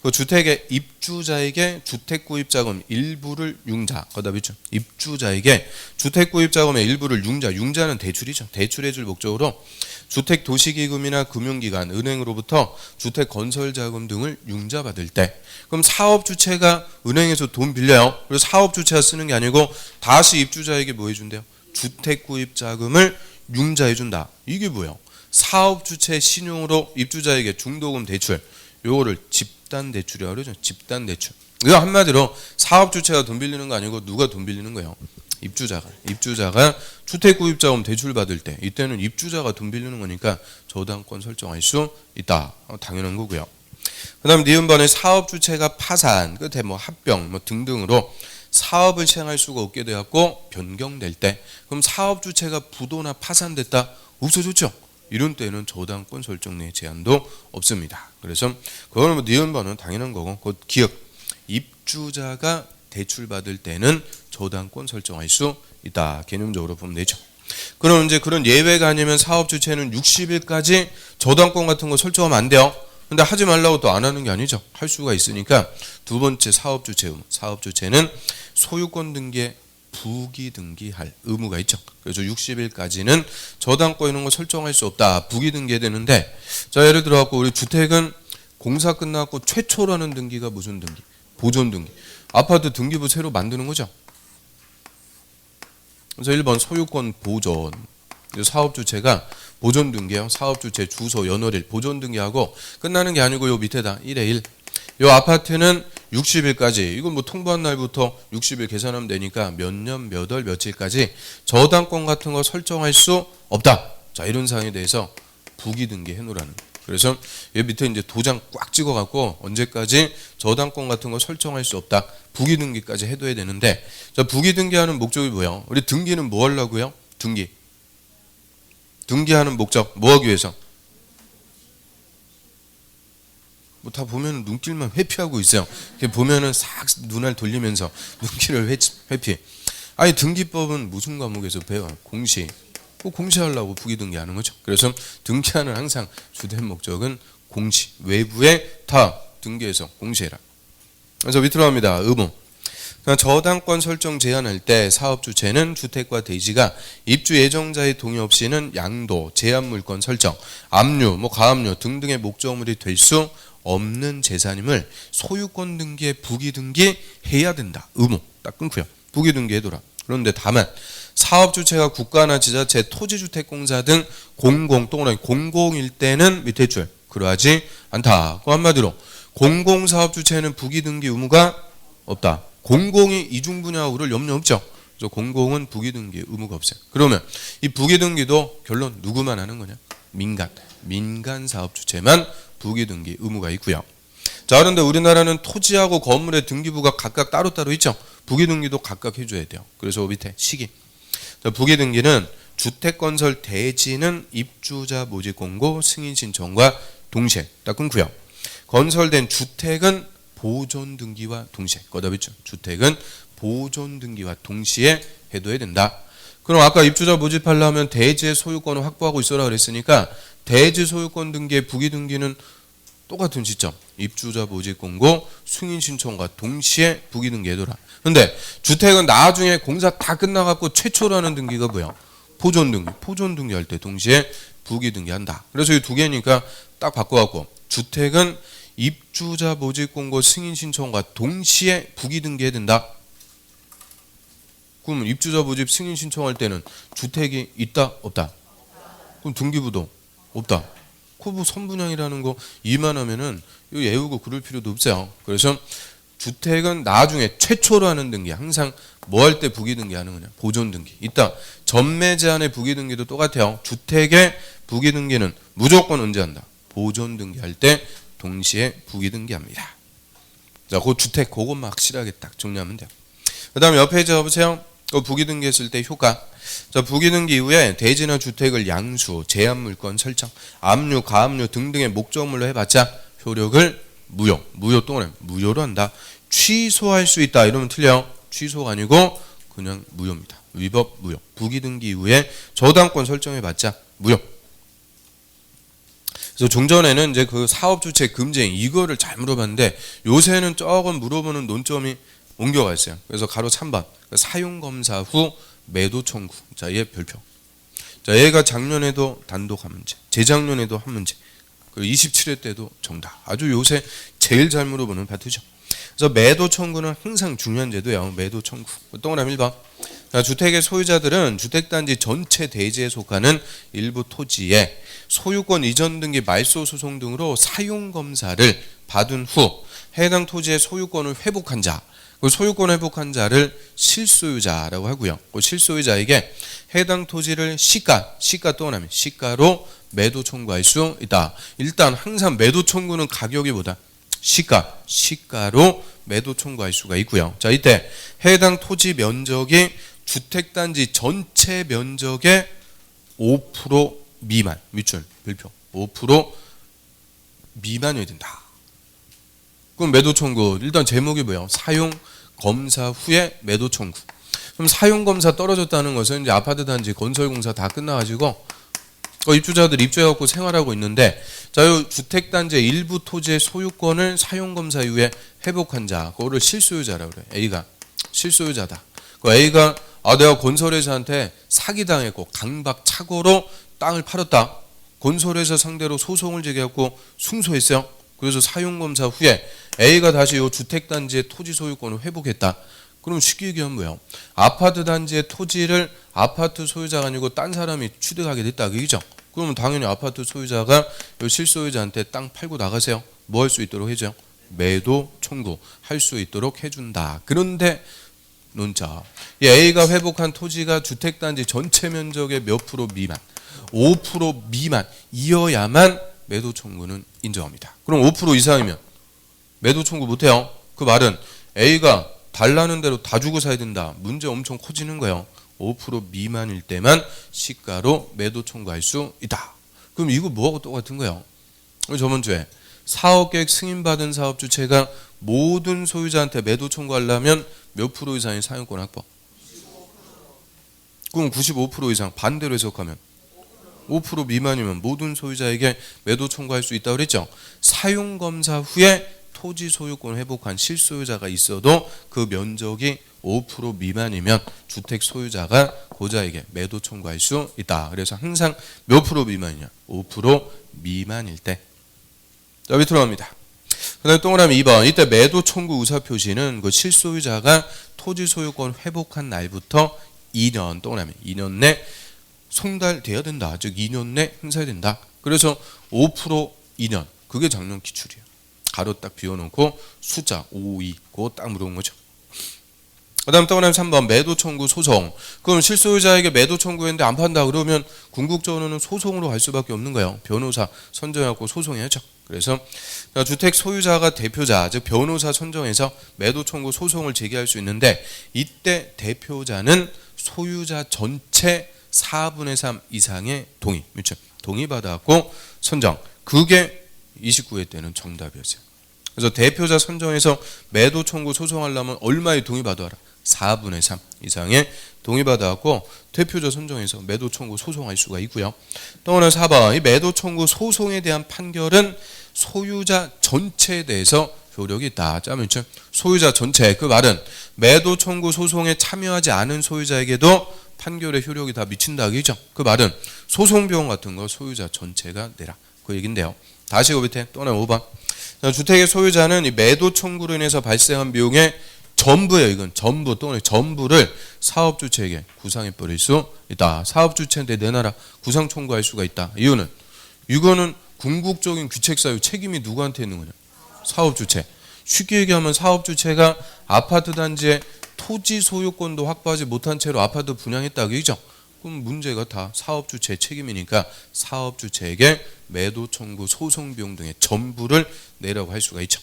그 주택의 입주자에게 주택구입자금 일부를 융자, 거다 비추. 입주자에게 주택구입자금의 일부를 융자는 대출이죠. 대출해줄 목적으로 주택도시기금이나 금융기관, 은행으로부터 주택건설자금 등을 융자받을 때, 그럼 사업주체가 은행에서 돈 빌려요. 그래서 사업주체가 쓰는 게 아니고 다시 입주자에게 뭐 해준대요? 주택구입자금을 융자해준다. 이게 뭐예요? 사업주체 신용으로 입주자에게 중도금 대출, 요거를 집단대출이라고 그러죠. 집단대출. 이거 한마디로 사업주체가 돈 빌리는 거 아니고 누가 돈 빌리는 거예요? 입주자가 주택 구입자금 대출 받을 때 이때는 입주자가 돈 빌리는 거니까 저당권 설정할 수 있다. 당연한 거고요. 그다음 니은번에 사업 주체가 파산, 끝에 뭐 합병 뭐 등등으로 사업을 시행할 수가 없게 되었고 변경될 때 그럼 사업 주체가 부도나 파산됐다 없어졌죠. 이런 때는 저당권 설정 내 제한도 없습니다. 그래서 그거는 뭐 니은번은 당연한 거고 그 기억 입주자가 대출 받을 때는 저당권 설정할 수 있다. 개념적으로 보면 되죠. 그럼 이제 그런 예외가 아니면 사업 주체는 60일까지 저당권 같은 거 설정하면 안 돼요. 근데 하지 말라고 또 안 하는 게 아니죠. 할 수가 있으니까 두 번째 사업 주체 의무. 사업 주체는 소유권 등기에 부기 등기할 의무가 있죠. 그래서 60일까지는 저당권 이런 거 설정할 수 없다. 부기 등기해야 되는데 자 예를 들어 갖고 우리 주택은 공사 끝나고 최초로 하는 등기가 무슨 등기? 보존 등기. 아파트 등기부 새로 만드는 거죠. 그래서 1번 소유권 보존. 사업 주체가 보존 등기요. 사업 주체 주소 연월일 보존 등기하고 끝나는 게 아니고 요 밑에다 1에 1. 요 아파트는 60일까지 이건 뭐 통보한 날부터 60일 계산하면 되니까 몇 년 몇 월 며칠까지 저당권 같은 거 설정할 수 없다. 자 이런 사항에 대해서 부기 등기 해놓으라는. 그래서 여기 밑에 이제 도장 꽉 찍어갖고 언제까지 저당권 같은 거 설정할 수 없다. 부기 등기까지 해둬야 되는데 자 부기 등기하는 목적이 뭐예요? 우리 등기는 뭐 하려고요? 등기하는 목적 뭐 하기 위해서? 뭐 다 보면 눈길만 회피하고 있어요. 보면은 싹 눈알 돌리면서 눈길을 회피. 아니 등기법은 무슨 과목에서 배워요? 공시. 꼭 공시하려고 부기 등기하는 거죠. 그래서 등기하는 항상 주된 목적은 공시. 외부에 다 등기해서 공시해라. 그래서 밑으로 갑니다. 의무. 저당권 설정 제한할 때 사업 주체는 주택과 대지가 입주 예정자의 동의 없이는 양도, 제한 물건 설정, 압류, 뭐 가압류 등등의 목적물이 될 수 없는 재산임을 소유권 등기에 부기 등기해야 된다. 의무. 딱 끊고요. 부기 등기해둬라. 그런데 다만 사업 주체가 국가나 지자체, 토지주택공사 등 공공일 때는 밑에 줄 그러하지 않다. 그 한마디로 공공사업 주체는 부기 등기 의무가 없다. 공공이 이중 분야를 염려 없죠. 그래서 공공은 부기 등기 의무가 없어요. 그러면 이 부기 등기도 결론 누구만 하는 거냐? 민간 사업 주체만 부기 등기 의무가 있고요. 자, 그런데 우리나라는 토지하고 건물의 등기부가 각각 따로따로 있죠. 부기 등기도 각각 해줘야 돼요. 그래서 밑에 시기. 자, 부기 등기는 주택건설 대지는 입주자 모집 공고 승인 신청과 동시에 딱 끊고요. 건설된 주택은 보존 등기와 동시에 꺼다붙죠. 주택은 보존 등기와 동시에 해둬야 된다. 그럼 아까 입주자 모집하려면 대지의 소유권을 확보하고 있어라 그랬으니까 대지 소유권 등기의 부기 등기는 똑같은 시점. 입주자 모집 공고 승인 신청과 동시에 부기 등기해둬라. 근데 주택은 나중에 공사 다 끝나갖고 최초로 하는 등기가 뭐야? 보존 등기. 보존 등기할 때 동시에 부기 등기한다. 그래서 이 두 개니까 딱 바꿔갖고 주택은 입주자 모집 공고 승인 신청과 동시에 부기 등기해야 된다. 그러면 입주자 모집 승인 신청할 때는 주택이 있다 없다? 그럼 등기부도 없다. 그 선분양이라는 거 이만하면은 이거 외우고 그럴 필요도 없어요. 그래서 주택은 나중에 최초로 하는 등기 항상 뭐 할 때 부기 등기하는 거냐? 보존 등기. 이따 전매 제한의 부기 등기도 똑같아요. 주택의 부기 등기는 무조건 언제 한다? 보존 등기할 때 동시에 부기 등기합니다. 자, 그 주택 그것만 확실하게 딱 정리하면 돼요. 그다음에 옆에 보세요. 그 부기 등기했을 때 효과. 자, 부기 등기 이후에 대지나 주택을 양수, 제한 물건 설정, 압류, 가압류 등등의 목적물로 해봤자 효력을 무효 또는 무효로 한다. 취소할 수 있다. 이러면 틀려요. 취소가 아니고 그냥 무효입니다. 위법 무효. 부기 등기 이후에 저당권 설정해봤자 무효. 그래서 종전에는 이제 그 사업 주체 금지행 이거를 잘 물어봤는데 요새는 조금 물어보는 논점이 옮겨가 있어요. 그래서 가로 3번 사용 검사 후 매도 청구. 자, 얘 별표. 자, 얘가 작년에도 단독 한 문제, 재작년에도 한 문제, 27회 때도 정답. 아주 요새 제일 잘 물어보는 파트죠. 그래서 매도 청구는 항상 중요한 제도예요. 매도 청구. 동그라미 1번. 자, 주택의 소유자들은 주택단지 전체 대지에 속하는 일부 토지에 소유권 이전 등기 말소 소송 등으로 사용검사를 받은 후 해당 토지의 소유권을 회복한 자, 그 소유권 회복한 자를 실소유자라고 하고요. 그 실소유자에게 해당 토지를 시가 또 하면 시가로 매도 청구할 수 있다. 일단 항상 매도 청구는 가격이 보다 시가로 매도 청구할 수가 있고요. 자, 이때 해당 토지 면적이 주택단지 전체 면적의 5% 미만, 밑줄 별표 5% 미만이 된다. 그럼 매도 청구 일단 제목이 뭐예요? 사용 검사 후에 매도 청구. 그럼 사용 검사 떨어졌다는 것은 이제 아파트 단지 건설 공사 다 끝나가지고 입주자들 입주해갖고 생활하고 있는데, 자, 이 주택단지의 일부 토지의 소유권을 사용 검사 이후에 회복한 자, 그거를 실소유자라고 그래. A가 실소유자다. 그 A가 내가 건설회사한테 사기당했고 강박착오로 땅을 팔았다. 건설회사 상대로 소송을 제기하고 승소했어요. 그래서 사용검사 후에 A가 다시 이 주택단지의 토지 소유권을 회복했다. 그럼 쉽게 얘기하면 뭐예요? 아파트 단지의 토지를 아파트 소유자가 아니고 딴 사람이 취득하게 됐다. 그죠? 그러면 당연히 아파트 소유자가 이 실소유자한테 땅 팔고 나가세요. 뭐 할 수 있도록 해줘요? 매도 청구할 수 있도록 해준다. 그런데 논자, 이 A가 회복한 토지가 주택단지 전체 면적의 몇 프로 미만, 5% 미만이어야만 매도 청구는 인정합니다. 그럼 5% 이상이면 매도 청구 못해요. 그 말은 A가 달라는 대로 다 주고 사야 된다. 문제 엄청 커지는 거예요. 5% 미만일 때만 시가로 매도 청구할 수 있다. 그럼 이거 뭐하고 똑같은 거예요? 저번 주에 사업계획 승인받은 사업 주체가 모든 소유자한테 매도 청구하려면 몇 프로 이상의 사용권 확보? 그럼 95% 이상. 반대로 해석하면 5% 미만이면 모든 소유자에게 매도 청구할 수 있다고 그랬죠. 사용검사 후에 토지 소유권 회복한 실소유자가 있어도 그 면적이 5% 미만이면 주택 소유자가 고자에게 매도 청구할 수 있다. 그래서 항상 몇 프로 미만이냐? 5% 미만일 때. 자, 밑으로 갑니다. 그 다음에 동그라미 2번. 이때 매도 청구 의사표시는 그 실소유자가 토지 소유권 회복한 날부터 2년, 동그라미 2년 내 송달돼야 된다. 즉 2년 내 행사해야 된다. 그래서 5% 2년. 그게 작년 기출이에요. 가로 딱 비워놓고 숫자 5, 2 그거 딱 물어본 거죠. 그 다음 동그라미 3번 매도 청구 소송. 그럼 실소유자에게 매도 청구했는데 안 판다 그러면 궁극적으로는 소송으로 갈 수밖에 없는 거예요. 변호사 선정해갖고 소송해야죠. 그래서 주택 소유자가 대표자, 즉 변호사 선정해서 매도 청구 소송을 제기할 수 있는데, 이때 대표자는 소유자 전체 4분의 3 이상의 동의, 동의받아갖고 선정. 그게 29회 때는 정답이었어요. 그래서 대표자 선정해서 매도 청구 소송하려면 얼마의 동의받아라? 4분의 3 이상의 동의받아갖고 대표자 선정해서 매도 청구 소송할 수가 있고요. 또 하나 4번. 이 매도 청구 소송에 대한 판결은 소유자 전체에 대해서 효력이 있다. 짜면 소유자 전체. 그 말은 매도 청구 소송에 참여하지 않은 소유자에게도 판결의 효력이 다 미친다. 그죠? 그 말은 소송 비용 같은 거 소유자 전체가 내라. 그 얘긴데요. 다시 그 밑에 또 하나 5번. 주택의 소유자는 이 매도 청구로 인해서 발생한 비용의 전부예요. 이건 전부, 또는 전부를 사업주체에게 구상해 버릴 수 있다. 사업주체한테 내놔라. 구상 청구할 수가 있다. 이유는 이거는 궁극적인 귀책 사유 책임이 누구한테 있는 거냐? 사업주체. 쉽게 얘기하면 사업주체가 아파트 단지에 토지 소유권도 확보하지 못한 채로 아파트 분양했다. 그죠? 그럼 문제가 다 사업주체 책임이니까 사업주체에게 매도 청구 소송 비용 등의 전부를 내라고 할 수가 있죠.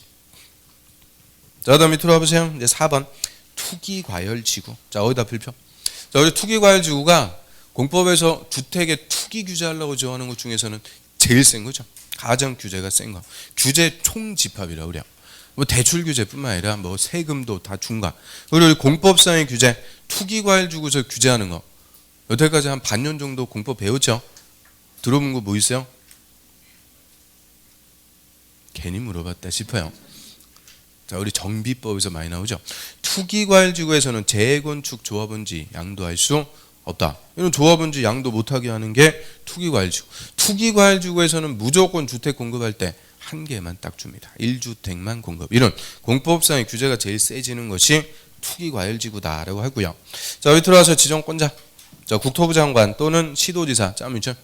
자, 그다음 밑으로 와보세요. 이제 4번 투기과열지구. 자, 어디다 필표? 자, 우리 투기과열지구가 공법에서 주택에 투기 규제하려고 정하는 것 중에서는 제일 센 거죠. 가장 규제가 센 거. 규제 총집합이라고 그래요. 뭐 대출 규제뿐만 아니라 뭐 세금도 다 중과. 그리고 공법상의 규제, 투기과열지구에서 규제하는 거. 여태까지 한 반년 정도 공법 배웠죠? 들어본 거 뭐 있어요? 괜히 물어봤다 싶어요. 자, 우리 정비법에서 많이 나오죠. 투기과열지구에서는 재건축 조합원지 양도할 수 없다. 이런 조합원지 양도 못하게 하는 게 투기과열지구. 투기과열지구에서는 무조건 주택 공급할 때 한 개만 딱 줍니다. 1주택만 공급. 이런 공법상의 규제가 제일 세지는 것이 투기과열지구다라고 하고요. 자, 여기 들어와서 지정권자. 자, 국토부 장관 또는 시도지사. 짬이죠.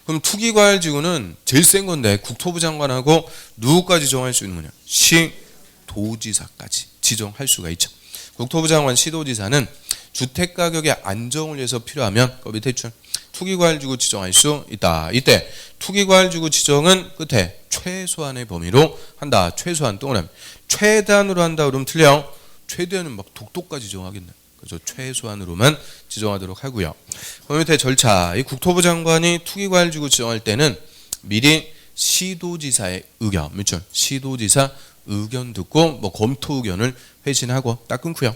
그럼 투기과열지구는 제일 센 건데 국토부 장관하고 누구까지 정할 수 있는 거냐? 시도지사까지 지정할 수가 있죠. 국토부 장관, 시도지사는 주택가격의 안정을 위해서 필요하면 그 밑에 있죠. 투기과열지구 지정할 수 있다. 이때 투기과열지구 지정은 끝에 최소한의 범위로 한다. 최소한 동그라미. 최대한으로 한다 그러면 틀려. 최대한은 막 독도까지 지정하겠네. 그래서 최소한으로만 지정하도록 하고요. 그 밑에 절차. 이 국토부 장관이 투기과열지구 지정할 때는 미리 시도지사의 의견, 그렇죠? 시도지사 의견 듣고 뭐 검토 의견을 회신하고 딱 끊고요.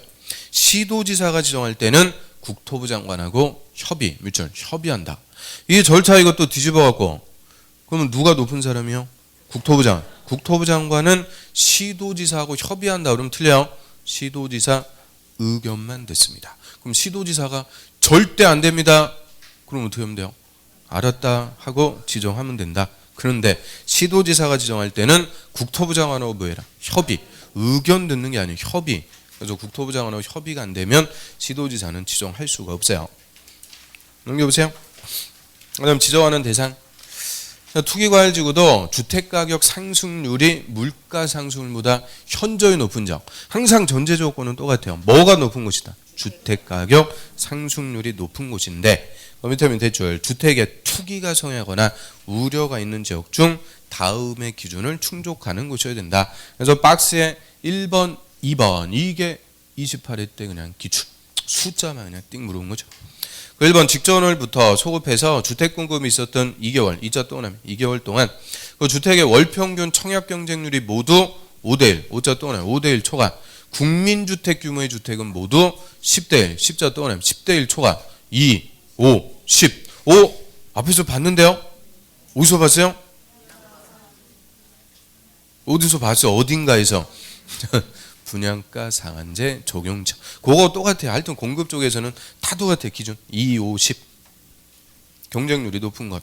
시도지사가 지정할 때는 국토부 장관하고 협의, 그렇죠? 협의한다. 이 절차 이것도 뒤집어 갖고 그러면 누가 높은 사람이요? 국토부 장관. 국토부 장관은 시도지사하고 협의한다 그러면 틀려요. 시도지사 의견만 듣습니다. 그럼 시도지사가 절대 안 됩니다. 그럼 어떻게 하면 돼요? 알았다 하고 지정하면 된다. 그런데 시도지사가 지정할 때는 국토부 장관하고 뭐 해라? 협의. 의견 듣는 게 아니에요. 협의. 그래서 국토부 장관하고 협의가 안 되면 시도지사는 지정할 수가 없어요. 넘겨보세요. 그다음 지정하는 대상. 투기과열지구도 주택가격 상승률이 물가 상승률보다 현저히 높은 지역. 항상 전제 조건은 똑같아요. 뭐가 높은 곳이다? 주택가격 상승률이 높은 곳인데 그 밑에 대출 주택에 투기가 성행하거나 우려가 있는 지역 중 다음의 기준을 충족하는 곳이어야 된다. 그래서 박스에 1번, 2번 이게 28회 때 그냥 기출 숫자만 그냥 띵 물어본 거죠. 1번 직전월부터 소급해서 주택 공급이 있었던 2개월, 2자 동그라미 2개월 동안 그 주택의 월 평균 청약 경쟁률이 모두 5대1, 5자 동그라미 5대1 초과. 국민주택 규모의 주택은 모두 10대1, 10자 동그라미 10대1 초과. 2, 5, 10. 5 앞에서 봤는데요. 어디서 봤어요? 어디서 봤어요? 어딘가에서. 분양가 상한제 적용자. 그거 똑같아요. 하여튼 공급 쪽에서는 다 똑같아요. 기준 2, 5, 10. 경쟁률이 높은 것.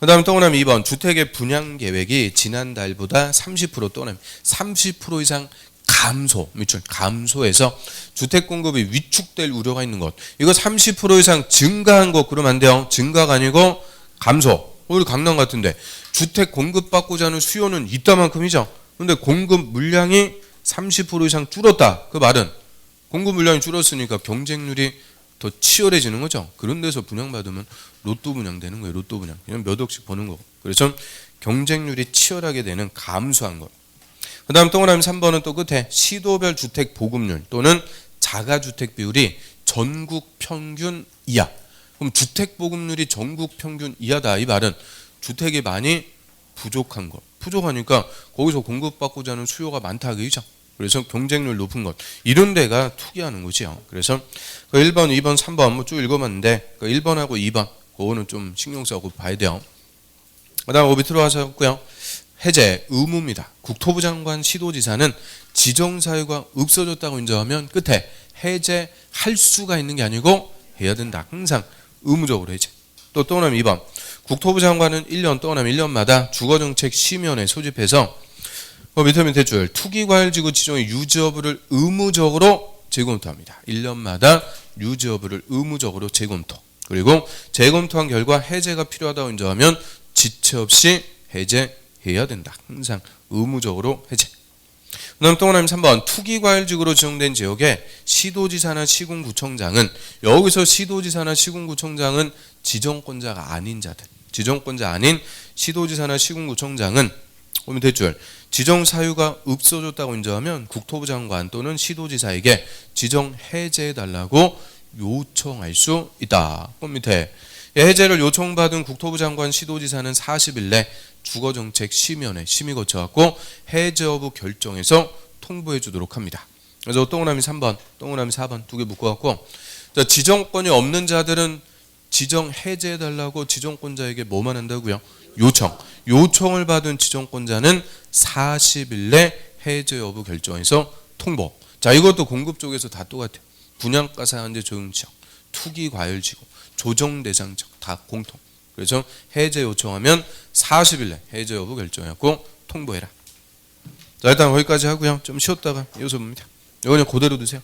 그 다음 동그라미 2번 주택의 분양 계획이 지난달보다 30% 또는 30% 이상 감소, 감소해서 주택 공급이 위축될 우려가 있는 것. 이거 30% 이상 증가한 것 그러면 안 돼요. 증가가 아니고 감소. 우리 강남 같은데 주택 공급받고자 하는 수요는 이따만큼이죠. 그런데 공급 물량이 30% 이상 줄었다. 그 말은 공급 물량이 줄었으니까 경쟁률이 더 치열해지는 거죠. 그런 데서 분양받으면 로또 분양되는 거예요. 로또 분양. 그냥 몇 억씩 버는 거고. 그래서 경쟁률이 치열하게 되는 감소한 것. 그 다음 동그라미 3번은 또 끝에 시도별 주택 보급률 또는 자가주택 비율이 전국 평균 이하. 그럼 주택 보급률이 전국 평균 이하다. 이 말은 주택이 많이 부족한 것. 부족하니까 거기서 공급받고자 하는 수요가 많다. 그죠? 그래서 경쟁률 높은 것. 이런 데가 투기하는 거지요. 그래서 1번, 2번, 3번 뭐 쭉 읽어봤는데 1번하고 2번 그거는 좀 신경 써서 봐야 돼요. 그 다음 밑으로 와서 했고요. 해제 의무입니다. 국토부 장관, 시도지사는 지정사유가 없어졌다고 인정하면 끝에 해제할 수가 있는 게 아니고 해야 된다. 항상 의무적으로 해제. 또 동그라미 2번 국토부 장관은 1년 동그라미 1년마다 주거정책 심의원에 소집해서 밑에 줄 투기과열지구 지정의 유지 여부를 의무적으로 재검토합니다. 1년마다 유지 여부를 의무적으로 재검토. 그리고 재검토한 결과 해제가 필요하다고 인정하면 지체 없이 해제해야 된다. 항상 의무적으로 해제. 그다음 동그라미 3번 투기과열지구로 지정된 지역에 시도지사나 시군구청장은 여기서 시도지사나 시군구청장은 지정권자가 아닌 자들. 지정권자 아닌 시도지사나 시군구청장은 오면 대출 지정 사유가 없어졌다고 인정하면 국토부 장관 또는 시도지사에게 지정 해제해달라고 요청할 수 있다. 밑에 해제를 요청받은 국토부 장관, 시도지사는 40일 내 주거정책 심의원에 심의 거쳐갖고 해제 여부 결정해서 통보해 주도록 합니다. 그래서 동그라미 3번, 동그라미 4번 두 개 묶어갖고 지정권이 없는 자들은 지정 해제해달라고 지정권자에게 뭐만 한다고요? 요청을 받은 지정권자는 40일 내 해제 여부 결정해서 통보. 자, 이것도 공급 쪽에서 다 똑같아요. 분양가 상한제 적용지역, 투기과열지구, 조정대상지역 다 공통. 그래서 해제 요청하면 40일 내 해제 여부 결정했고 통보해라. 자, 일단 거기까지 하고요. 좀 쉬었다가 이어서 봅니다. 이거 그냥 그대로 두세요.